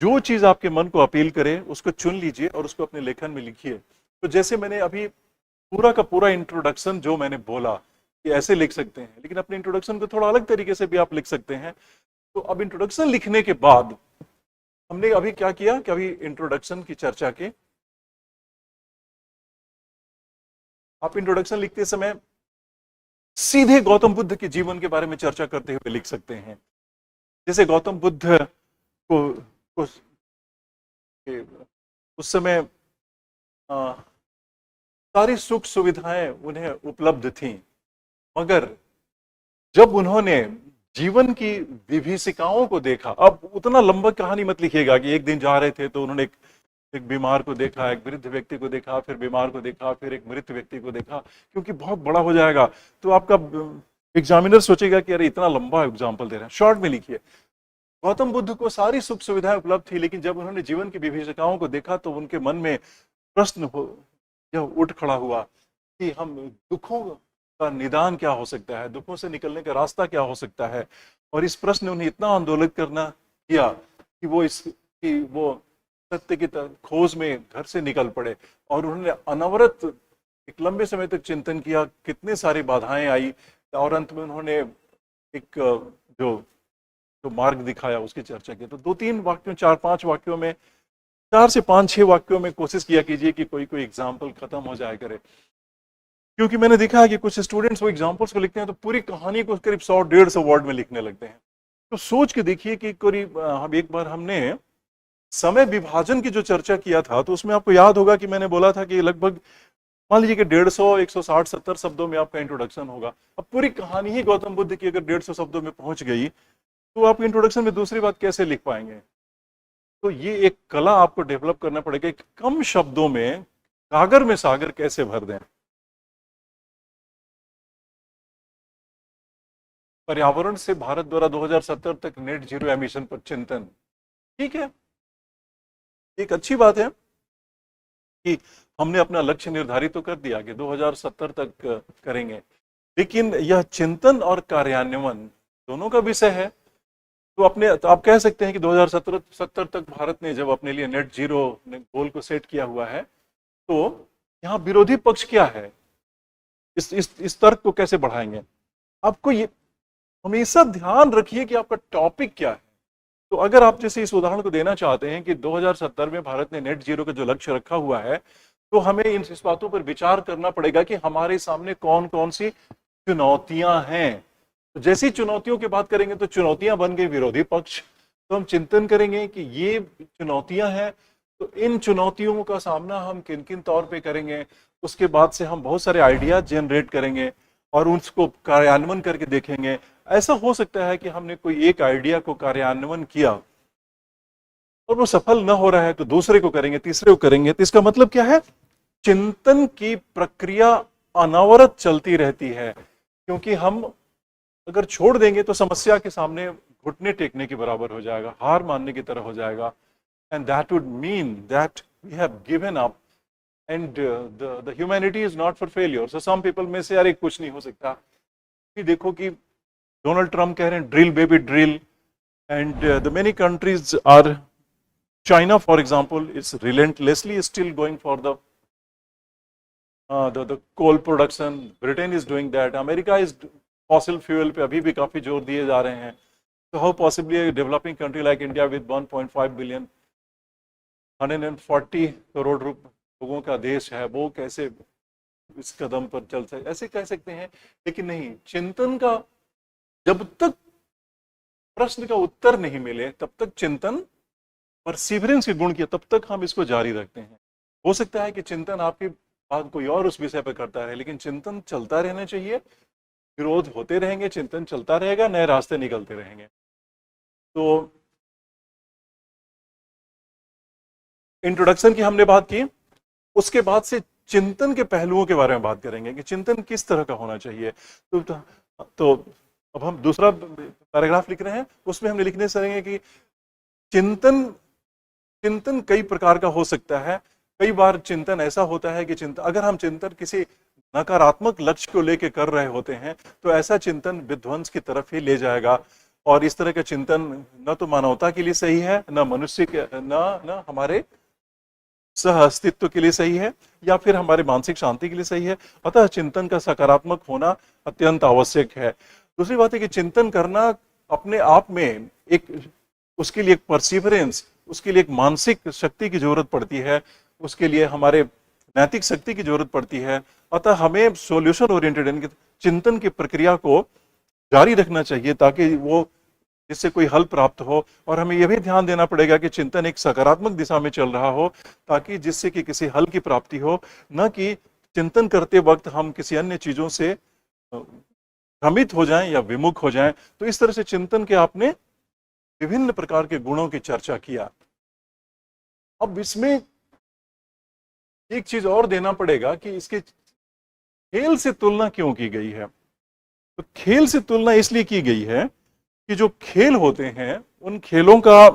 Speaker 1: जो चीज आपके मन को अपील करे उसको चुन लीजिए और उसको अपने लेखन में लिखिए। तो जैसे मैंने अभी पूरा का पूरा इंट्रोडक्शन जो मैंने बोला कि ऐसे लिख सकते हैं, लेकिन अपने इंट्रोडक्शन को थोड़ा अलग तरीके से भी आप लिख सकते हैं। तो अब इंट्रोडक्शन लिखने के बाद हमने अभी क्या किया कि अभी इंट्रोडक्शन की चर्चा की। आप इंट्रोडक्शन लिखते समय सीधे गौतम बुद्ध के जीवन के बारे में चर्चा करते हुए लिख सकते हैं। जैसे गौतम बुद्ध को उस समय सारी सुख सुविधाएं उन्हें उपलब्ध थीं, मगर जब उन्होंने जीवन की विभीषिकाओं को देखा, अब उतना लंबा कहानी मत लिखिएगा कि एक दिन जा रहे थे तो उन्होंने एक बीमार को देखा, एक वृद्ध व्यक्ति को देखा, फिर बीमार को देखा, फिर एक मृत व्यक्ति को देखा, क्योंकि बहुत बड़ा हो जाएगा तो आपका एग्जामिनर सोचेगा कि अरे इतना लंबा एग्जाम्पल दे रहे हैं, शॉर्ट में लिखिए। गौतम बुद्ध को सारी सुख सुविधाएं उपलब्ध थी, लेकिन जब उन्होंने जीवन की विभीषिकाओं को देखा तो उनके मन में प्रश्न यह उठ खड़ा हुआ कि हम दुखों का निदान क्या हो सकता है, दुखों से निकलने का रास्ता क्या हो सकता है। और इस प्रश्न ने उन्हें इतना आंदोलित करना किया कि वो सत्य की खोज में घर से निकल पड़े और उन्होंने अनवरत एक लंबे समय तक चिंतन किया, कितने सारी बाधाएं आई और अंत में उन्होंने एक जो जो मार्ग दिखाया उसकी चर्चा की। तो 2-3 वाक्यों, 4-5 वाक्यों में, 4 से 5-6 वाक्यों में कोशिश किया कीजिए कि कोई कोई एग्जाम्पल खत्म हो जाए करे, क्योंकि मैंने देखा है कि कुछ स्टूडेंट्स वो एग्जाम्पल्स को लिखते हैं तो पूरी कहानी को करीब 100-150 वर्ड में लिखने लगते हैं। तो सोच के देखिए कि करीब हम एक बार हमने समय विभाजन की जो चर्चा किया था तो उसमें आपको याद होगा कि मैंने बोला था कि लगभग मान लीजिए कि 150, 160-170 शब्दों में आपका इंट्रोडक्शन होगा। अब पूरी कहानी ही गौतम बुद्ध की अगर 150 शब्दों में पहुंच गई तो आप इंट्रोडक्शन में दूसरी बात कैसे लिख पाएंगे? तो ये एक कला आपको डेवलप करना पड़ेगा कि कम शब्दों में सागर में सागर कैसे भर दें। पर्यावरण से भारत द्वारा 2070 तक नेट जीरो एमिशन पर चिंतन, ठीक है, एक अच्छी बात है कि हमने अपना लक्ष्य निर्धारित तो कर दिया कि 2070 तक करेंगे, लेकिन यह चिंतन और कार्यान्वयन दोनों का विषय है। तो आप कह सकते हैं कि 2070 तक भारत ने जब अपने लिए नेट जीरो गोल को सेट किया हुआ है तो यहाँ विरोधी पक्ष क्या है, इस तर्क को कैसे बढ़ाएंगे? आपको ये हमेशा ध्यान रखिए कि आपका टॉपिक क्या है। तो अगर आप जैसे इस उदाहरण को देना चाहते हैं कि 2070 में भारत ने नेट जीरो का जो लक्ष्य रखा हुआ है तो हमें इस बातों पर विचार करना पड़ेगा कि हमारे सामने कौन कौन सी चुनौतियां हैं। तो जैसी चुनौतियों की बात करेंगे तो चुनौतियां बन गई विरोधी पक्ष, तो हम चिंतन करेंगे कि ये चुनौतियां हैं तो इन चुनौतियों का सामना हम किन किन तौर पे करेंगे। उसके बाद से हम बहुत सारे आइडिया जनरेट करेंगे और उसको कार्यान्वयन करके देखेंगे। ऐसा हो सकता है कि हमने कोई एक आइडिया को कार्यान्वयन किया और वो सफल न हो रहा है तो दूसरे को करेंगे, तीसरे को करेंगे। तो इसका मतलब क्या है? चिंतन की प्रक्रिया अनवरत चलती रहती है, क्योंकि हम अगर छोड़ देंगे तो समस्या के सामने घुटने टेकने के बराबर हो जाएगा, हार मानने की तरह हो जाएगा। And that would mean that we have given up and the humanity is not for failure. So some people में से यार कुछ नहीं हो सकता। कि देखो कि डोनाल्ड ट्रम्प कह रहे हैं drill baby drill, and the many countries are, China for example is relentlessly still going for the coal production. Britain is doing that. America is fossil fuel पे अभी भी काफी जोर दिए जा रहे हैं। So how possibly a developing country like India with 1.5 billion, 140 crore लोगों का देश है, वो कैसे इस कदम पर चल सकते? ऐसे कह सकते हैं, लेकिन नहीं। चिंतन का जब तक प्रश्न का उत्तर नहीं मिले तब तक चिंतन, परसिवरेंस के गुण किया तब तक हम इसको जारी रखते हैं। हो सकता है कि चिंतन आपकी बात कोई और उस विषय पर करता रहे, लेकिन चिंतन चलता रहना चाहिए। विरोध होते रहेंगे, चिंतन चलता रहेगा, नए रास्ते निकलते रहेंगे। तो इंट्रोडक्शन की हमने बात की, उसके बाद से चिंतन के पहलुओं के बारे में बात करेंगे कि चिंतन किस तरह का होना चाहिए। तो अब हम दूसरा पैराग्राफ लिख रहे हैं, उसमें हमने लिखने से कि चिंतन कई प्रकार का हो सकता है। कई बार चिंतन ऐसा होता है कि अगर हम चिंतन किसी नकारात्मक लक्ष्य को लेकर कर रहे होते हैं तो ऐसा चिंतन विध्वंस की तरफ ही ले जाएगा। और इस तरह का चिंतन न तो मानवता के लिए सही है, न मनुष्य के, न हमारे सह अस्तित्व के लिए सही है, या फिर हमारे मानसिक शांति के लिए सही है। अतः चिंतन का सकारात्मक होना अत्यंत आवश्यक है। दूसरी बात है कि चिंतन करना अपने आप में उसके लिए एक परसिवरेंस, उसके लिए एक मानसिक शक्ति की जरूरत पड़ती है, उसके लिए हमारे नैतिक शक्ति की जरूरत पड़ती है। अतः हमें सॉल्यूशन ओरिएंटेड चिंतन की प्रक्रिया को जारी रखना चाहिए ताकि वो जिससे कोई हल प्राप्त हो। और हमें यह भी ध्यान देना पड़ेगा कि चिंतन एक सकारात्मक दिशा में चल रहा हो, ताकि जिससे कि किसी हल की प्राप्ति हो, न कि चिंतन करते वक्त हम किसी अन्य चीजों से भ्रमित हो जाएं या विमुख हो जाएं। तो इस तरह से चिंतन के आपने विभिन्न प्रकार के गुणों की चर्चा किया। अब इसमें एक चीज और देना पड़ेगा कि इसके खेल से तुलना क्यों की गई है। तो खेल से तुलना इसलिए की गई है कि जो खेल होते हैं उन खेलों का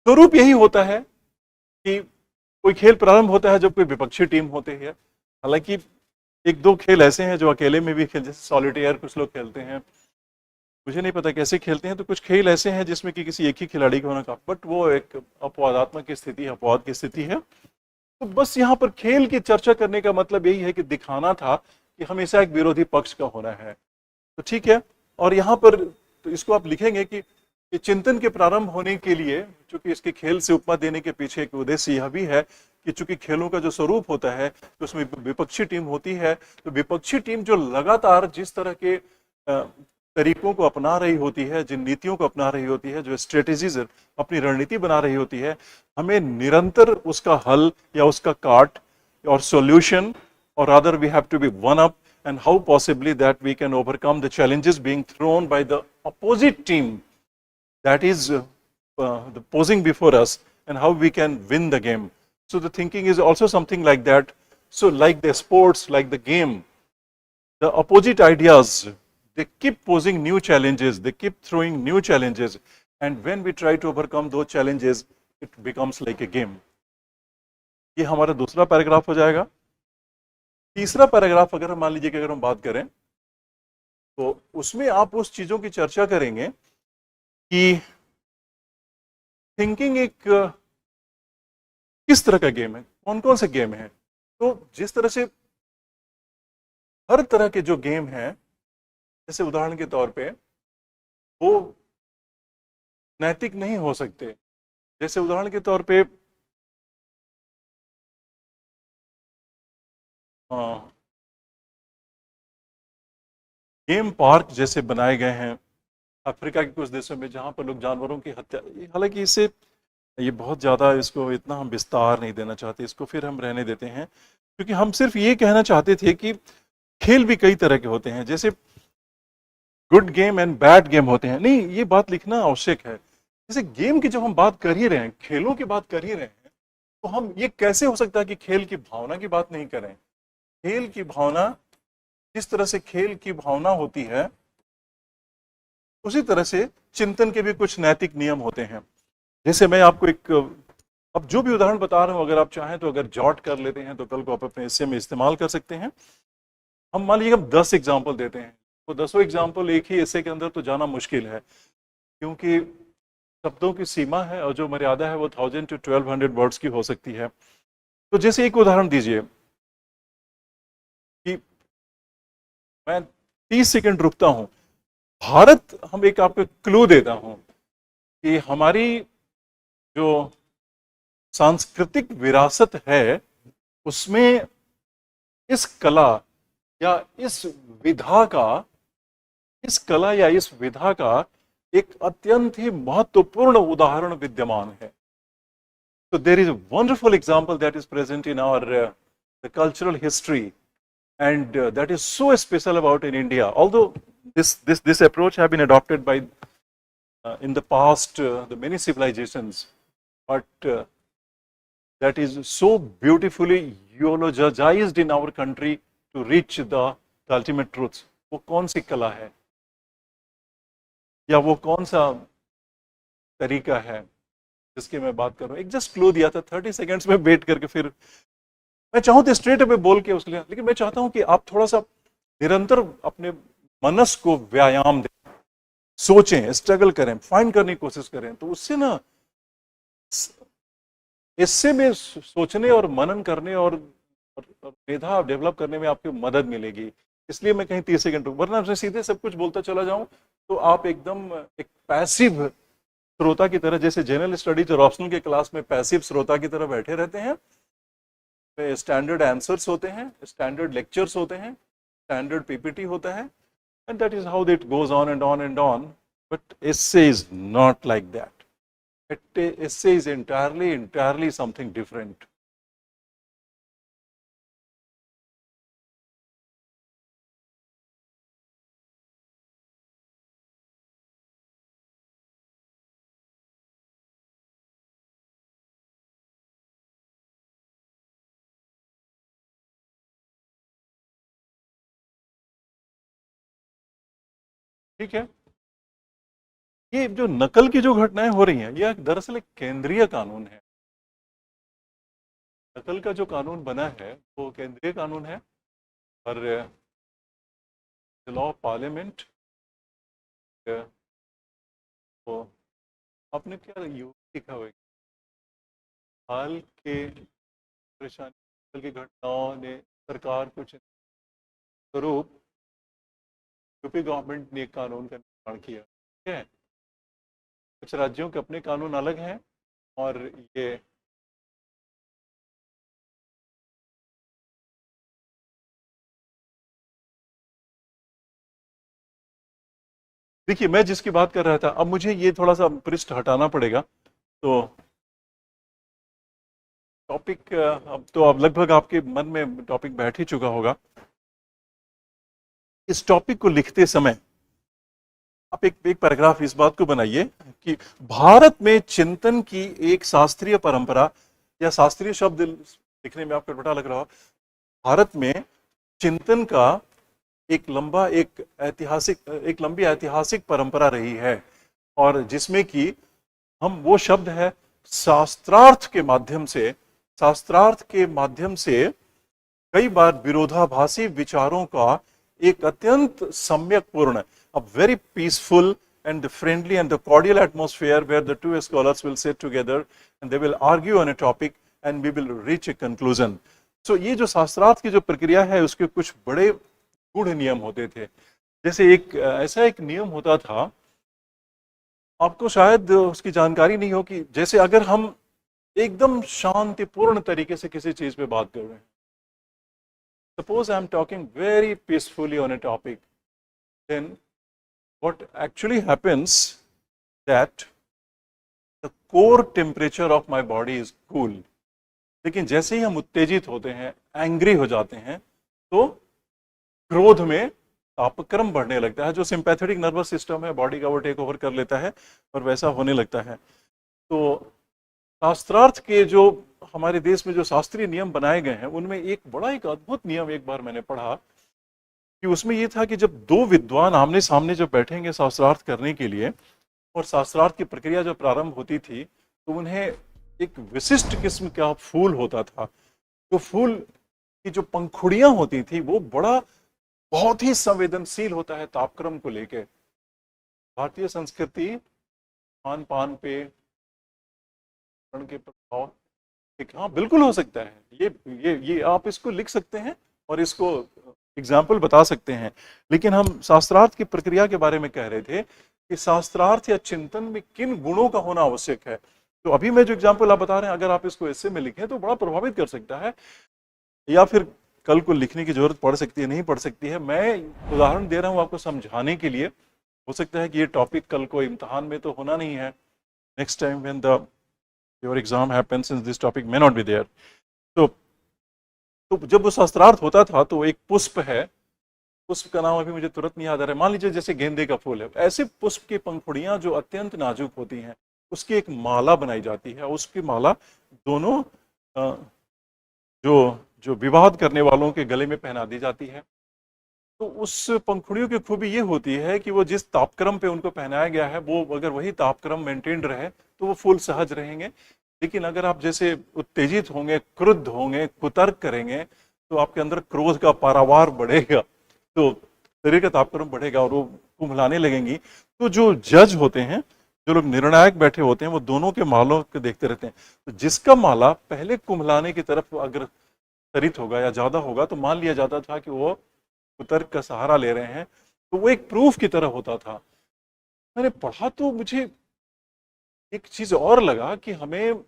Speaker 1: स्वरूप यही होता है कि कोई खेल प्रारंभ होता है जब कोई विपक्षी टीम होती है। हालांकि एक दो खेल ऐसे हैं जो अकेले में भी खेल, जैसे सॉलिटेयर कुछ लोग खेलते हैं, मुझे नहीं पता कैसे खेलते हैं, तो कुछ खेल ऐसे हैं जिसमें कि किसी एक ही खिलाड़ी को होना का, बट वो एक अपवादात्मक की स्थिति, अपवाद की स्थिति है। तो बस यहाँ पर खेल की चर्चा करने का मतलब यही है कि दिखाना था कि हमेशा एक विरोधी पक्ष का होना है। तो ठीक है, और यहाँ पर तो इसको आप लिखेंगे कि चिंतन के प्रारंभ होने के लिए, चूंकि इसके खेल से उपमा देने के पीछे एक उद्देश्य यह भी है कि चूंकि खेलों का जो स्वरूप होता है तो उसमें विपक्षी टीम होती है, तो विपक्षी टीम जो लगातार जिस तरह के तरीकों को अपना रही होती है, जिन नीतियों को अपना रही होती है, जो स्ट्रेटेजीज अपनी रणनीति बना रही होती है, हमें निरंतर उसका हल या उसका काट और सॉल्यूशन, और rather we have to be one up, and how possibly that we can overcome the challenges being thrown by the opposite team that is posing before us, and how we can win the game. So the thinking is also something like that. So like the sports, like the game, the opposite ideas, they keep posing new challenges, they keep throwing new challenges, and when we try to overcome those challenges, it becomes like a game. ये हमारा दूसरा paragraph हो जाएगा। तीसरा paragraph अगर हम मान लीजिए कि अगर हम बात करें तो उसमें आप उस चीजों की चर्चा करेंगे कि थिंकिंग एक किस तरह का गेम है, कौन कौन से गेम है। तो जिस तरह से हर तरह के जो गेम हैं, जैसे उदाहरण के तौर पे वो नैतिक नहीं हो सकते। जैसे उदाहरण के तौर पे गेम पार्क जैसे बनाए गए हैं अफ्रीका के कुछ देशों में, जहां पर लोग जानवरों की हत्या, हालांकि इससे ये बहुत ज़्यादा, इसको इतना हम विस्तार नहीं देना चाहते, इसको फिर हम रहने देते हैं, क्योंकि हम सिर्फ ये कहना चाहते थे कि खेल भी कई तरह के होते हैं, जैसे good game and bad game होते हैं। नहीं, ये बात लिखना आवश्यक है। जैसे गेम की जब हम बात कर ही रहे हैं, खेलों की बात कर ही रहे हैं, तो हम ये कैसे हो सकता है कि खेल की भावना की बात नहीं करें। खेल की भावना, जिस तरह से खेल की भावना होती है, उसी तरह से चिंतन के भी कुछ नैतिक नियम होते हैं। जैसे मैं आपको एक, अब जो भी उदाहरण बता रहा हूं, अगर आप चाहें तो अगर जॉट कर लेते हैं तो कल को आप अपने हिस्से में इस्तेमाल कर सकते हैं। हम मान लीजिए हम 10 एग्जाम्पल देते हैं, तो 10 एग्जाम्पल एक ही हिस्से के अंदर तो जाना मुश्किल है, क्योंकि शब्दों की सीमा है और जो मर्यादा है वो 1000 to 1200 वर्ड्स की हो सकती है। तो जैसे एक उदाहरण दीजिए कि मैं 30 सेकंड रुकता हूं, भारत, हम एक आपको क्लू देता हूं कि हमारी जो सांस्कृतिक विरासत है उसमें इस कला या इस विधा का, इस कला या इस विधा का एक अत्यंत ही महत्वपूर्ण उदाहरण विद्यमान है। So there is a wonderful example that is present in our the cultural history, and that is so special about in India. Although this approach have been adopted by in the past the many civilizations, but that is so beautifully eulogized in our country to reach the ultimate truths. वो कौन सी कला है या वो कौन सा तरीका है जिसकी मैं बात कर रहा हूँ। एक जस्ट क्लू दिया था, 30 सेकेंड्स में वेट करके, फिर मैं चाहूँ तो स्ट्रेट अवे बोल के उसके लिए, लेकिन मैं चाहता हूँ कि आप थोड़ा सा निरंतर अपने मनस को व्यायाम दें, सोचें, स्ट्रगल करें, फाइंड करने की कोशिश करें, तो उससे ना इससे में सोचने और मनन करने और मेधा डेवलप करने में आपकी मदद मिलेगी। इसलिए मैं कहीं 30 सेकंड रुक, वरना मैं सीधे सब कुछ बोलता चला जाऊं तो आप एकदम एक पैसिव श्रोता की तरह, जैसे जनरल स्टडीज और ऑप्शनल के क्लास में पैसिव श्रोता की तरह बैठे रहते हैं। स्टैंडर्ड आंसर्स होते हैं, स्टैंडर्ड लेक्चर्स होते हैं, स्टैंडर्ड पीपीटी होता है, and that is how it goes on and on and on. But essay is not like that. Essay is entirely something different. ठीक है, ये जो नकल की जो घटनाएं हो रही हैं, यह दरअसल एक केंद्रीय कानून है। नकल का जो कानून बना है वो केंद्रीय कानून है, और लॉ ऑफ पार्लियामेंट तो आपने क्या योग लिखा हुआ है? हाल के परेशानी, हाल की घटनाओं ने सरकार को स्वरूप यूपी गवर्नमेंट ने एक कानून का निर्माण किया, ठीक है। कुछ राज्यों के अपने कानून अलग हैं और ये देखिए, मैं जिसकी बात कर रहा था, अब मुझे ये थोड़ा सा पृष्ठ हटाना पड़ेगा। तो टॉपिक अब तो अब लगभग आपके मन में टॉपिक बैठ ही चुका होगा। इस टॉपिक को लिखते समय आप एक पैराग्राफ इस बात को बनाइए कि भारत में चिंतन की एक शास्त्रीय परंपरा, या शास्त्रीय शब्द लिखने में आपको बड़ा लग रहा हो, भारत में चिंतन का एक लंबी ऐतिहासिक परंपरा रही है, और जिसमें कि हम वो शब्द है शास्त्रार्थ के माध्यम से कई बार विरोधाभासी विचारों का एक अत्यंत सम्यकपूर्ण, a very peaceful and friendly and the cordial atmosphere where the two scholars will sit together and they will argue on a topic and we will reach a conclusion. So ये जो शास्त्रार्थ की जो प्रक्रिया है उसके कुछ बड़े गूढ़ नियम होते थे। जैसे ऐसा एक नियम होता था, आपको शायद उसकी जानकारी नहीं हो, कि जैसे अगर हम एकदम शांतिपूर्ण तरीके से किसी चीज पे बात कर रहे हैं, suppose I am talking very peacefully on a topic, then what actually happens that the core temperature of my body is cool. लेकिन जैसे ही हम उत्तेजित होते हैं, एंग्री हो जाते हैं, तो क्रोध में तापक्रम बढ़ने लगता है। जो सिंपैथेटिक नर्वस सिस्टम है बॉडी का, वो टेक ओवर कर लेता है और वैसा होने लगता है। तो शास्त्रार्थ के जो हमारे देश में जो शास्त्रीय नियम बनाए गए हैं, उनमें एक अद्भुत नियम एक बार मैंने पढ़ा कि उसमें यह था कि जब दो विद्वान आमने सामने जब बैठेंगे शास्त्रार्थ करने के लिए, और शास्त्रार्थ की प्रक्रिया जब प्रारंभ होती थी, तो उन्हें एक विशिष्ट किस्म का फूल होता था। तो फूल की जो पंखुड़ियां होती थी वो बहुत ही संवेदनशील होता है तापक्रम को लेके। भारतीय संस्कृति खान पान पे के प्रभाव, हाँ बिल्कुल हो सकता है। ये आप इसको लिख सकते हैं और इसको एग्जाम्पल बता सकते हैं। लेकिन हम शास्त्रार्थ की प्रक्रिया के बारे में कह रहे थे कि शास्त्रार्थ या चिंतन में किन गुणों का होना आवश्यक है। तो अभी मैं जो एग्जाम्पल आप बता रहे हैं, अगर आप इसको ऐसे में लिखें तो बड़ा प्रभावित कर सकता है, या फिर कल को लिखने की जरूरत पड़ सकती है, नहीं पड़ सकती है। मैं उदाहरण दे रहा हूं आपको समझाने के लिए। हो सकता है कि ये टॉपिक कल को इम्तहान में तो होना नहीं है, next time when your exam happens this topic may not be there. तो जब वो शास्त्रार्थ होता था तो एक पुष्प है, पुष्प का नाम अभी मुझे तुरंत नहीं याद आ रहा है, मान लीजिए जैसे गेंदे का फूल है, ऐसे पुष्प की पंखुड़ियां जो अत्यंत नाजुक होती हैं, उसकी एक माला बनाई जाती है। उसकी माला दोनों जो विवाद करने वालों के गले में पहना दी जाती है। तो उस पंखुड़ियों की खूबी ये होती है कि वो जिस तापक्रम पे उनको पहनाया गया है, वो अगर वही तापक्रम मेंटेन रहे तो वो फूल सहज रहेंगे। लेकिन अगर आप जैसे उत्तेजित होंगे, क्रुद्ध होंगे, कुतर्क करेंगे, तो आपके अंदर क्रोध का पारावार बढ़ेगा, तो शरीर का तापक्रम बढ़ेगा और वो कुम्हलाने लगेंगी। तो जो जज होते हैं, जो लोग निर्णायक बैठे होते हैं, वो दोनों के मालों को देखते रहते हैं। तो जिसका माला पहले कुम्हलाने की तरफ अगर तरित होगा या ज्यादा होगा, तो मान लिया जाता था कि वो कुतर्क का सहारा ले रहे हैं। तो वो एक प्रूफ की तरह होता था। मैंने पढ़ा तो मुझे एक चीज और लगा कि हमें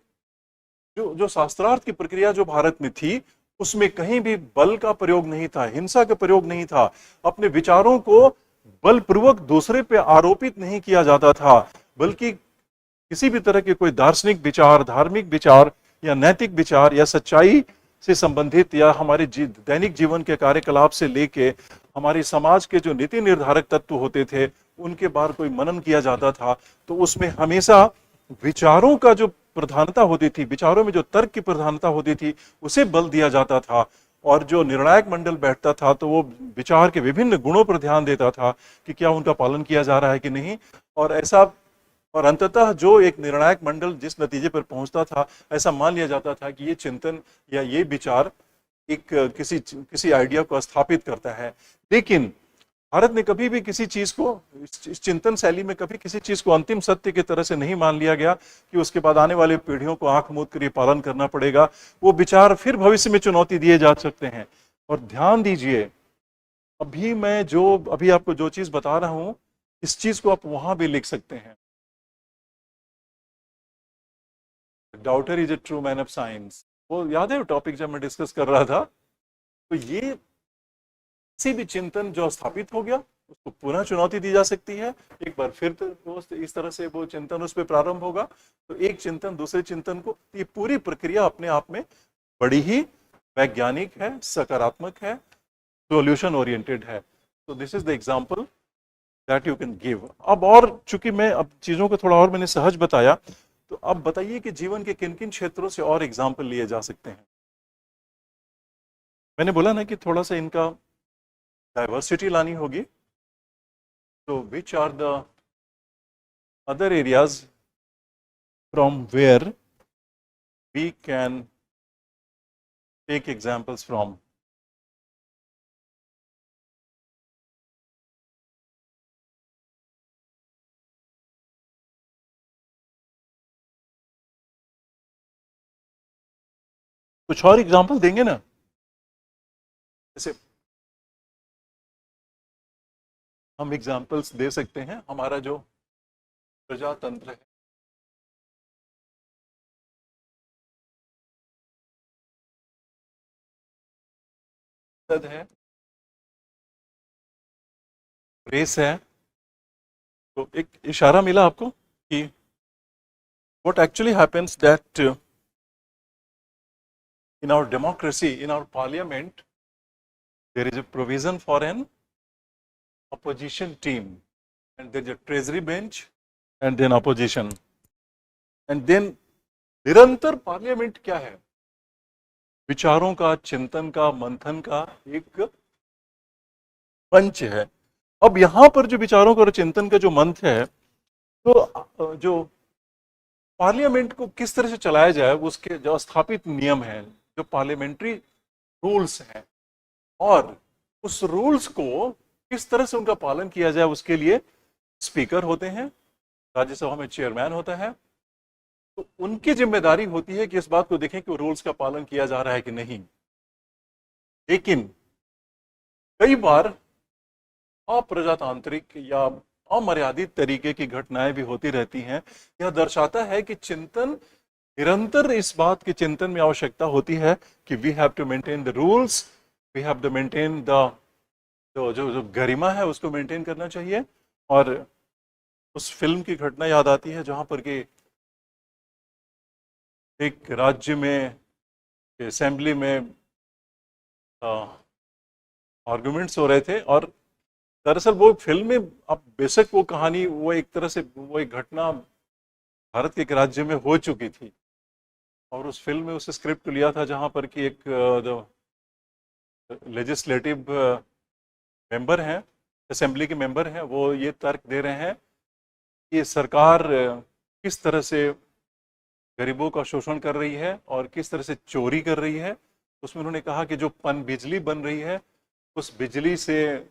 Speaker 1: जो शास्त्रार्थ की प्रक्रिया जो भारत में थी, उसमें कहीं भी बल का प्रयोग नहीं था, हिंसा का प्रयोग नहीं था, अपने विचारों को बलपूर्वक दूसरे पे आरोपित नहीं किया जाता था, बल्कि किसी भी तरह के कोई दार्शनिक विचार, धार्मिक विचार या नैतिक विचार या सच्चाई से संबंधित या हमारे दैनिक जीवन के कार्यकलाप से लेके हमारे समाज के जो नीति निर्धारक तत्व होते थे, उनके बारे कोई मनन किया जाता था। तो उसमें हमेशा विचारों का जो प्रधानता होती थी, विचारों में जो तर्क की प्रधानता होती थी, उसे बल दिया जाता था। और जो निर्णायक मंडल बैठता था तो वो विचार के विभिन्न गुणों पर ध्यान देता था कि क्या उनका पालन किया जा रहा है कि नहीं। और अंततः जो एक निर्णायक मंडल जिस नतीजे पर पहुंचता था, ऐसा मान लिया जाता था कि ये चिंतन या ये विचार एक किसी आइडिया को स्थापित करता है। लेकिन भारत ने कभी भी किसी चीज को, इस चिंतन शैली में कभी किसी चीज को अंतिम सत्य की तरह से नहीं मान लिया गया कि उसके बाद आने वाली पीढ़ियों को आंख मूंद कर ये पालन करना पड़ेगा। वो विचार फिर भविष्य में चुनौती दिए जा सकते हैं। और ध्यान दीजिए, अभी आपको जो चीज बता रहा हूं, इस चीज को आप वहां भी लिख सकते हैं। Daughter is a true man of science, वो याद है वो टॉपिक जब मैं डिस्कस कर रहा था। तो ये किसी भी चिंतन जो स्थापित हो गया उसको पुनः चुनौती दी जा सकती है। एक बार फिर तो इस तरह से वो चिंतन उस पर प्रारंभ होगा। तो एक चिंतन दूसरे चिंतन को, ये पूरी प्रक्रिया अपने आप में बड़ी ही वैज्ञानिक है, सकारात्मक है, सॉल्यूशन ओरिएंटेड है। तो this is the example that you can give. अब और चूंकि मैं अब चीजों को थोड़ा और मैंने सहज बताया, तो अब बताइए कि जीवन के किन किन क्षेत्रों से और एग्जाम्पल लिए जा सकते हैं। मैंने बोला ना कि थोड़ा सा इनका डाइवर्सिटी लानी होगी। तो which are the other areas from where we can take examples from. कुछ और एग्जाम्पल देंगे ना, जैसे हम एग्जाम्पल्स दे सकते हैं हमारा जो प्रजातंत्र है, रेस है। तो एक इशारा मिला आपको कि what actually happens that in our democracy, in our parliament, there is a provision for an opposition team, and there is a treasury bench and then opposition, and then निरंतर पार्लियामेंट क्या है, विचारों का, चिंतन का, मंथन का एक मंच है। अब यहां पर जो विचारों का और चिंतन का जो मंच है, तो जो पार्लियामेंट को किस तरह से चलाया जाए, उसके जो स्थापित नियम हैं, जो पार्लियामेंट्री रूल्स हैं, और उस रूल्स को किस तरह से उनका पालन किया जाए, उसके लिए स्पीकर होते हैं, राज्यसभा में चेयरमैन होता है। तो उनकी जिम्मेदारी होती है कि इस बात को देखें कि वो रूल्स का पालन किया जा रहा है कि नहीं। लेकिन कई बार अप्रजातांत्रिक या अमर्यादित तरीके की घटनाएं भी होती रहती हैं। यह दर्शाता है कि चिंतन, निरंतर इस बात के चिंतन में आवश्यकता होती है कि we have to maintain the rules, we have to maintain the जो गरिमा है उसको मेंटेन करना चाहिए। और उस फिल्म की घटना याद आती है जहां पर कि एक राज्य में असेंबली में आर्गुमेंट्स हो रहे थे, और दरअसल वो फिल्म में, अब बेशक वो कहानी, वो एक तरह से वो एक घटना भारत के एक राज्य में हो चुकी थी, और उस फिल्म में उस स्क्रिप्ट लिया था जहां पर कि एक लेजिस्लेटिव मेंबर हैं, असेंबली के मेंबर हैं, वो ये तर्क दे रहे हैं कि सरकार किस तरह से गरीबों का शोषण कर रही है और किस तरह से चोरी कर रही है। उसमें उन्होंने कहा कि जो पन बिजली बन रही है, उस बिजली से,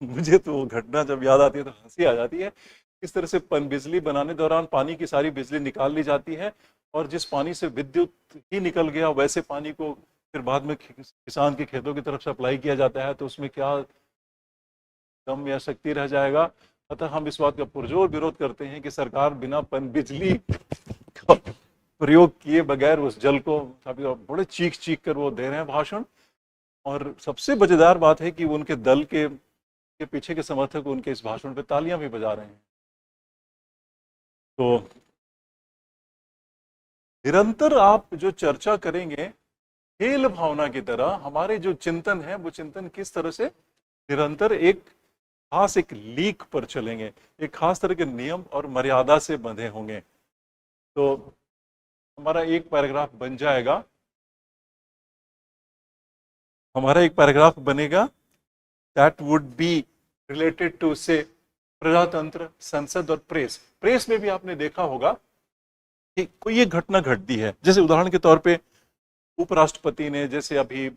Speaker 1: मुझे तो वो घटना जब याद आती है तो हंसी आ जाती है, किस तरह से पन बिजली बनाने दौरान पानी की सारी बिजली निकाल ली जाती है, और जिस पानी से विद्युत ही निकल गया वैसे पानी को फिर बाद में किसान के खेतों की तरफ सप्लाई किया जाता है। तो उसमें क्या दम या शक्ति रह जाएगा। अतः हम इस बात का पुरजोर विरोध करते हैं कि सरकार बिना पन बिजली का प्रयोग किए बगैर उस जल को, बड़े चीख चीख कर वो दे रहे हैं भाषण। और सबसे मजेदार बात है कि उनके दल के पीछे के समर्थक उनके इस भाषण पे तालियां भी बजा रहे हैं। तो निरंतर आप जो चर्चा करेंगे, खेल भावना की तरह हमारे जो चिंतन है, वो चिंतन किस तरह से निरंतर एक खास एक लीक पर चलेंगे, एक खास तरह के नियम और मर्यादा से बंधे होंगे। तो हमारा एक पैराग्राफ बन जाएगा, हमारा एक पैराग्राफ बनेगा that would be related to से प्रजातंत्र, संसद और प्रेस। प्रेस में भी आपने देखा होगा कि कोई एक घटना घटती है, जैसे उदाहरण के तौर पे उपराष्ट्रपति ने जैसे अभी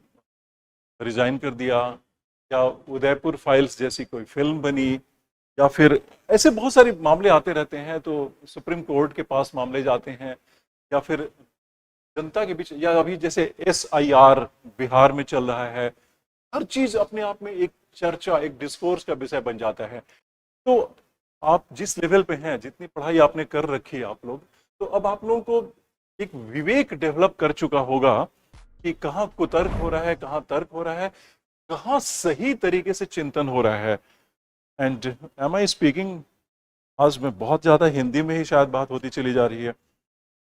Speaker 1: रिजाइन कर दिया, या उदयपुर फाइल्स जैसी कोई फिल्म बनी, या फिर ऐसे बहुत सारे मामले आते रहते हैं, तो सुप्रीम कोर्ट के पास मामले जाते हैं, या फिर जनता के बीच, या अभी जैसे SIR बिहार में चल रहा है। हर चीज अपने आप में एक चर्चा, एक डिस्कोर्स का विषय बन जाता है। तो आप जिस लेवल पे हैं, जितनी पढ़ाई आपने कर रखी है आप लोग, तो अब आप लोगों को एक विवेक डेवलप कर चुका होगा कि कहाँ कुतर्क हो रहा है, कहाँ तर्क हो रहा है, कहाँ सही तरीके से चिंतन हो रहा है। एंड एम आई स्पीकिंग, आज मैं बहुत ज्यादा हिंदी में ही शायद बात होती चली जा रही है।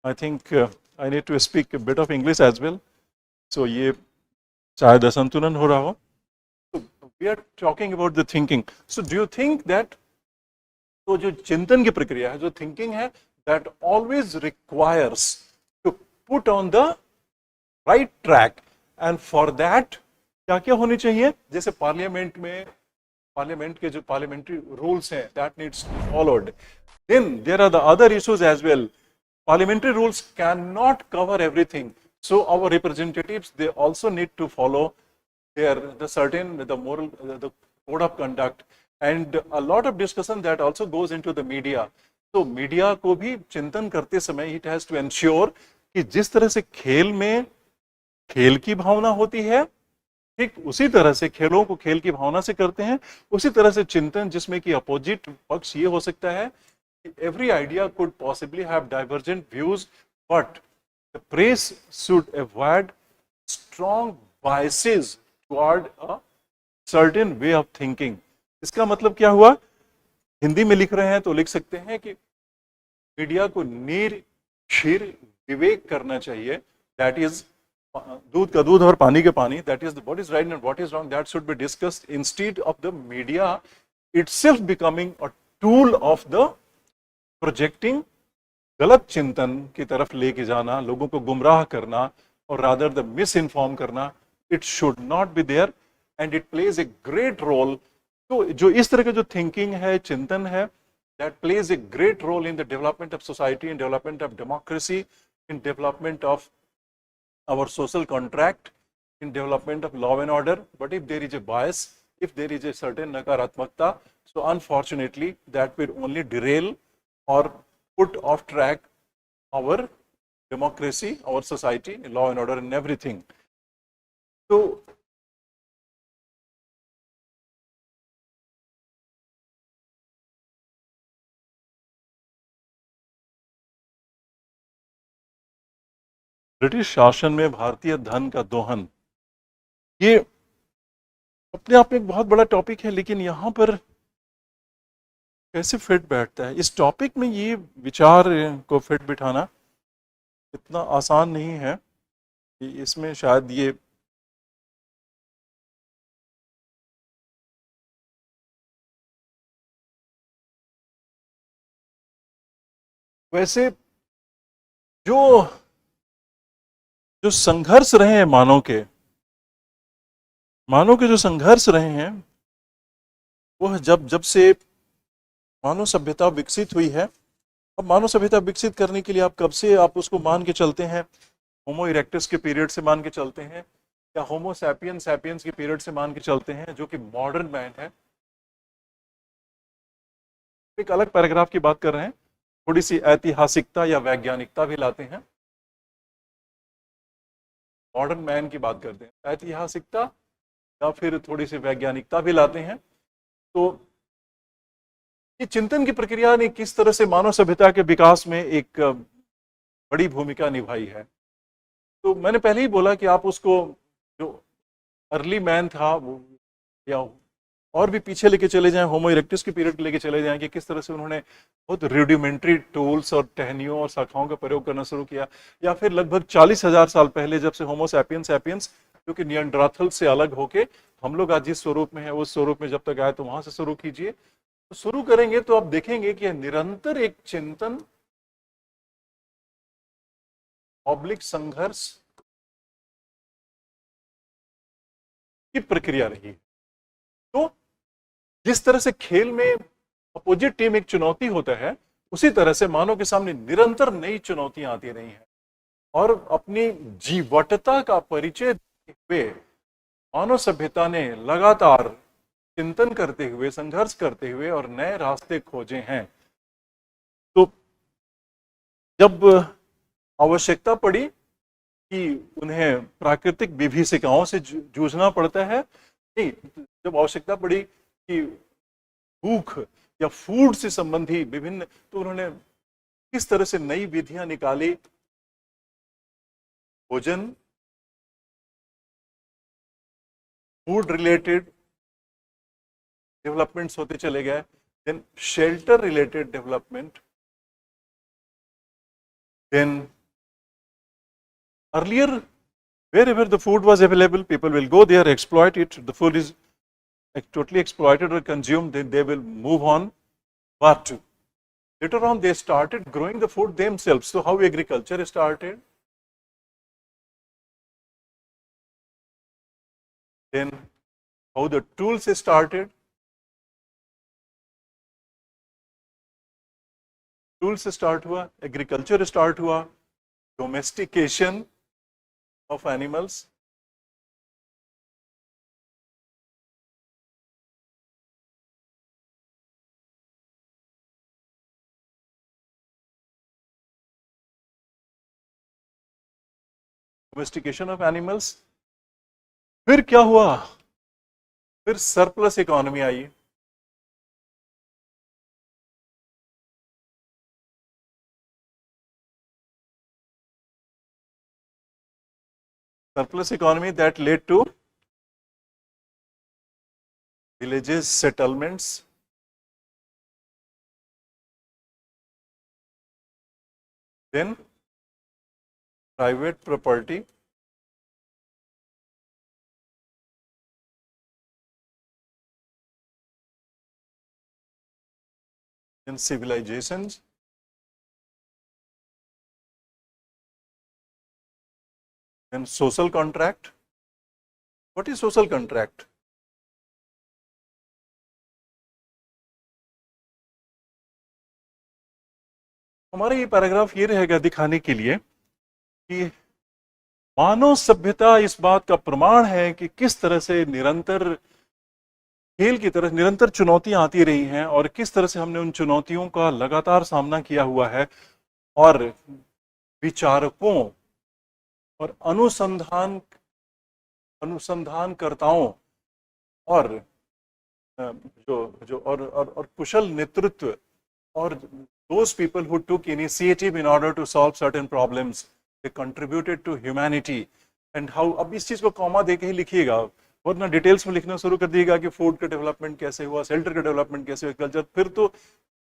Speaker 1: I think I need to speak bit of English as well, so ये शायद असंतुलन हो रहा हो। So we are talking about the thinking. So do you think that, तो जो चिंतन की प्रक्रिया है, जो थिंकिंग है, that always requires to put on the right track, and for that क्या क्या होनी चाहिए? जैसे पार्लियामेंट के जो पार्लियामेंट्री रूल्स हैं, that needs to be followed. Then there are the other issues as well. Parliamentary rules cannot cover everything, so our representatives, they also need to follow the moral, the code of conduct, and a lot of discussion that also goes into the media. तो media को भी चिंतन करते समय it has to ensure कि जिस तरह से खेल में खेल की भावना होती है, ठीक उसी तरह से खेलों को खेल की भावना से करते हैं, उसी तरह से चिंतन जिसमें कि अपोजिट पक्ष ये हो सकता है कि every idea could possibly have divergent views, but the press should avoid strong biases toward a certain way of thinking. इसका मतलब क्या हुआ? हिंदी में लिख रहे हैं तो लिख सकते हैं कि मीडिया को क्षीर विवेक करना चाहिए, दैट इज दूध का दूध और पानी के पानी, that is what is right and what is wrong, that should be discussed instead of the media itself becoming a tool of the projecting गलत चिंतन की तरफ लेके जाना, लोगों को गुमराह करना और रादर द मिस इन्फॉर्म करना। It should not be there and it plays a great role. तो जो इस तरह का जो थिंकिंग है, चिंतन है, that plays a great role in the development of society, in development of democracy, in development of our social contract, in development of law and order. But if there is a bias, if there is a certain nakaratmakta, so unfortunately that will only derail or put off track our democracy, our society, law and order and everything. So British शासन में भारतीय धन का दोहन, ये अपने आप में एक बहुत बड़ा टॉपिक है, लेकिन यहाँ पर कैसे फिट बैठता है इस टॉपिक में, ये विचार को फिट बिठाना इतना आसान नहीं है कि इसमें शायद ये वैसे जो संघर्ष रहे हैं मानव के जो संघर्ष रहे हैं, वो जब से मानव सभ्यता विकसित हुई है। अब मानव सभ्यता विकसित करने के लिए आप कब से आप उसको मान के चलते हैं? होमो इरेक्टस के पीरियड से मान के चलते हैं, या होमो सैपियंस के पीरियड से मान के चलते हैं, जो कि मॉडर्न मैन है। एक अलग पैराग्राफ की बात कर रहे हैं, थोड़ी सी ऐतिहासिकता या वैज्ञानिकता भी लाते हैं, मॉडर्न मैन की बात करते हैं, ऐतिहासिकता या फिर थोड़ी सी वैज्ञानिकता भी लाते हैं। तो ये चिंतन की प्रक्रिया ने किस तरह से मानव सभ्यता के विकास में एक बड़ी भूमिका निभाई है। तो मैंने पहले ही बोला कि आप उसको जो अर्ली मैन था वो, या और भी पीछे लेके चले जाएं, होमो इरेक्टस के पीरियड लेके चले जाएं कि किस तरह से उन्होंने बहुत रूडिमेंट्री टूल्स और टहनियों और शाखाओं का प्रयोग करना शुरू किया, या फिर लगभग 40,000 साल पहले जब से होमो सैपियंस जो कि नियंडरथल से अलग होके हम लोग आज जिस स्वरूप में है उस स्वरूप में जब तक आए, तो वहां से शुरू कीजिए। तो शुरू करेंगे तो आप देखेंगे कि निरंतर एक चिंतन, ऑब्लिक संघर्ष की प्रक्रिया रही। तो जिस तरह से खेल में अपोजिट टीम एक चुनौती होता है, उसी तरह से मानव के सामने निरंतर नई चुनौतियां आती रही हैं, और अपनी जीवटता का परिचय देते हुए मानव सभ्यता ने लगातार चिंतन करते हुए, संघर्ष करते हुए और नए रास्ते खोजे हैं। तो जब आवश्यकता पड़ी कि उन्हें प्राकृतिक विभीषिकाओं से जूझना पड़ता है, नहीं, जब आवश्यकता पड़ी कि भूख या फूड से संबंधी विभिन्न, तो उन्होंने किस तरह से नई विधियां निकाली, भोजन, फूड रिलेटेड डेवलपमेंट्स होते चले गए, then shelter related development, then earlier wherever the food was available, people will go there, exploit it. The food is totally exploited or consumed, then they will move on. But later on they started growing the food themselves. So how agriculture started, then how the tools started, tools start हुआ, agriculture start हुआ, domestication of animals, domestication of animals। फिर क्या हुआ, फिर surplus economy I. Surplus economy that led to villages, settlements, then private property, then civilizations, then social contract। What is social contract? हमारा ये paragraph ये रहेगा दिखाने के लिए कि मानव सभ्यता इस बात का प्रमाण है कि किस तरह से निरंतर खेल की तरह निरंतर चुनौतियां आती रही हैं और किस तरह से हमने उन चुनौतियों का लगातार सामना किया हुआ है, और विचारकों और अनुसंधानकर्ताओं और जो और कुशल नेतृत्व और those people who took initiative in order to solve certain problems, they contributed to humanity and how। अब इस चीज को कॉमा देके ही लिखिएगा, वरना डिटेल्स में लिखना शुरू कर दिएगा कि फूड का डेवलपमेंट कैसे हुआ, शेल्टर का डेवलपमेंट कैसे हुआ, कल्चर, फिर तो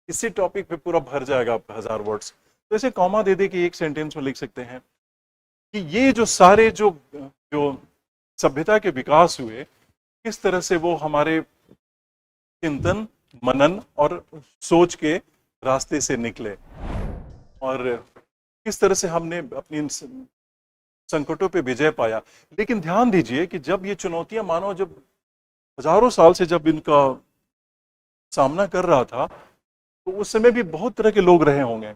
Speaker 1: इसी टॉपिक पे पूरा भर जाएगा 1000 वर्ड्स। तो ऐसे कॉमा दे दे कि एक सेंटेंस में लिख सकते हैं कि ये जो सारे जो सभ्यता के विकास हुए, किस तरह से वो हमारे चिंतन, मनन और सोच के रास्ते से निकले, और किस तरह से हमने अपनी संकटों पे विजय पाया। लेकिन ध्यान दीजिए कि जब ये चुनौतियां मानव जब हजारों साल से जब इनका सामना कर रहा था, तो उस समय भी बहुत तरह के लोग रहे होंगे।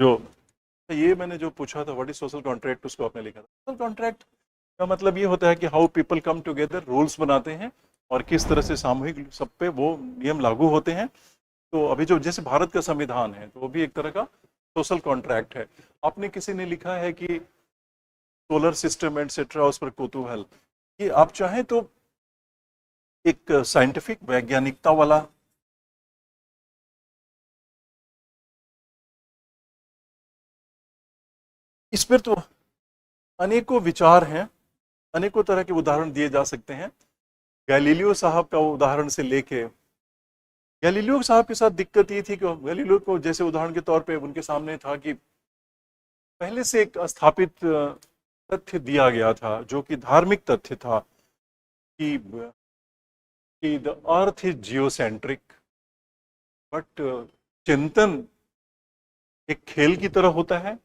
Speaker 1: जो ये मैंने जो पूछा था व्हाट इज सोशल कॉन्ट्रैक्ट, उसको आपने लिखा था। सोशल कॉन्ट्रैक्ट का मतलब ये होता है कि how people come together, rules बनाते हैं और किस तरह से सामूहिक सब पे वो नियम लागू होते हैं। तो अभी जो जैसे भारत का संविधान है, तो वो भी एक तरह का सोशल कॉन्ट्रैक्ट है। आपने किसी ने लिखा है कि सोलर सिस्टम एटसेट्रा, उस पर कौतूहल, कि आप चाहें तो एक साइंटिफिक वैज्ञानिकता वाला इस पर तो अनेकों विचार हैं, अनेकों तरह के उदाहरण दिए जा सकते हैं। गैलीलियो साहब का उदाहरण से लेके, गैलीलियो साहब के साथ दिक्कत ये थी कि गैलीलियो को जैसे उदाहरण के तौर पे उनके सामने था कि पहले से एक स्थापित तथ्य दिया गया था जो कि धार्मिक तथ्य था कि the earth is geocentric, but चिंतन एक खेल की तरह होता है।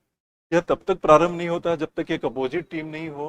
Speaker 1: यह तब तक प्रारंभ नहीं होता जब तक एक अपोजिट टीम नहीं हो,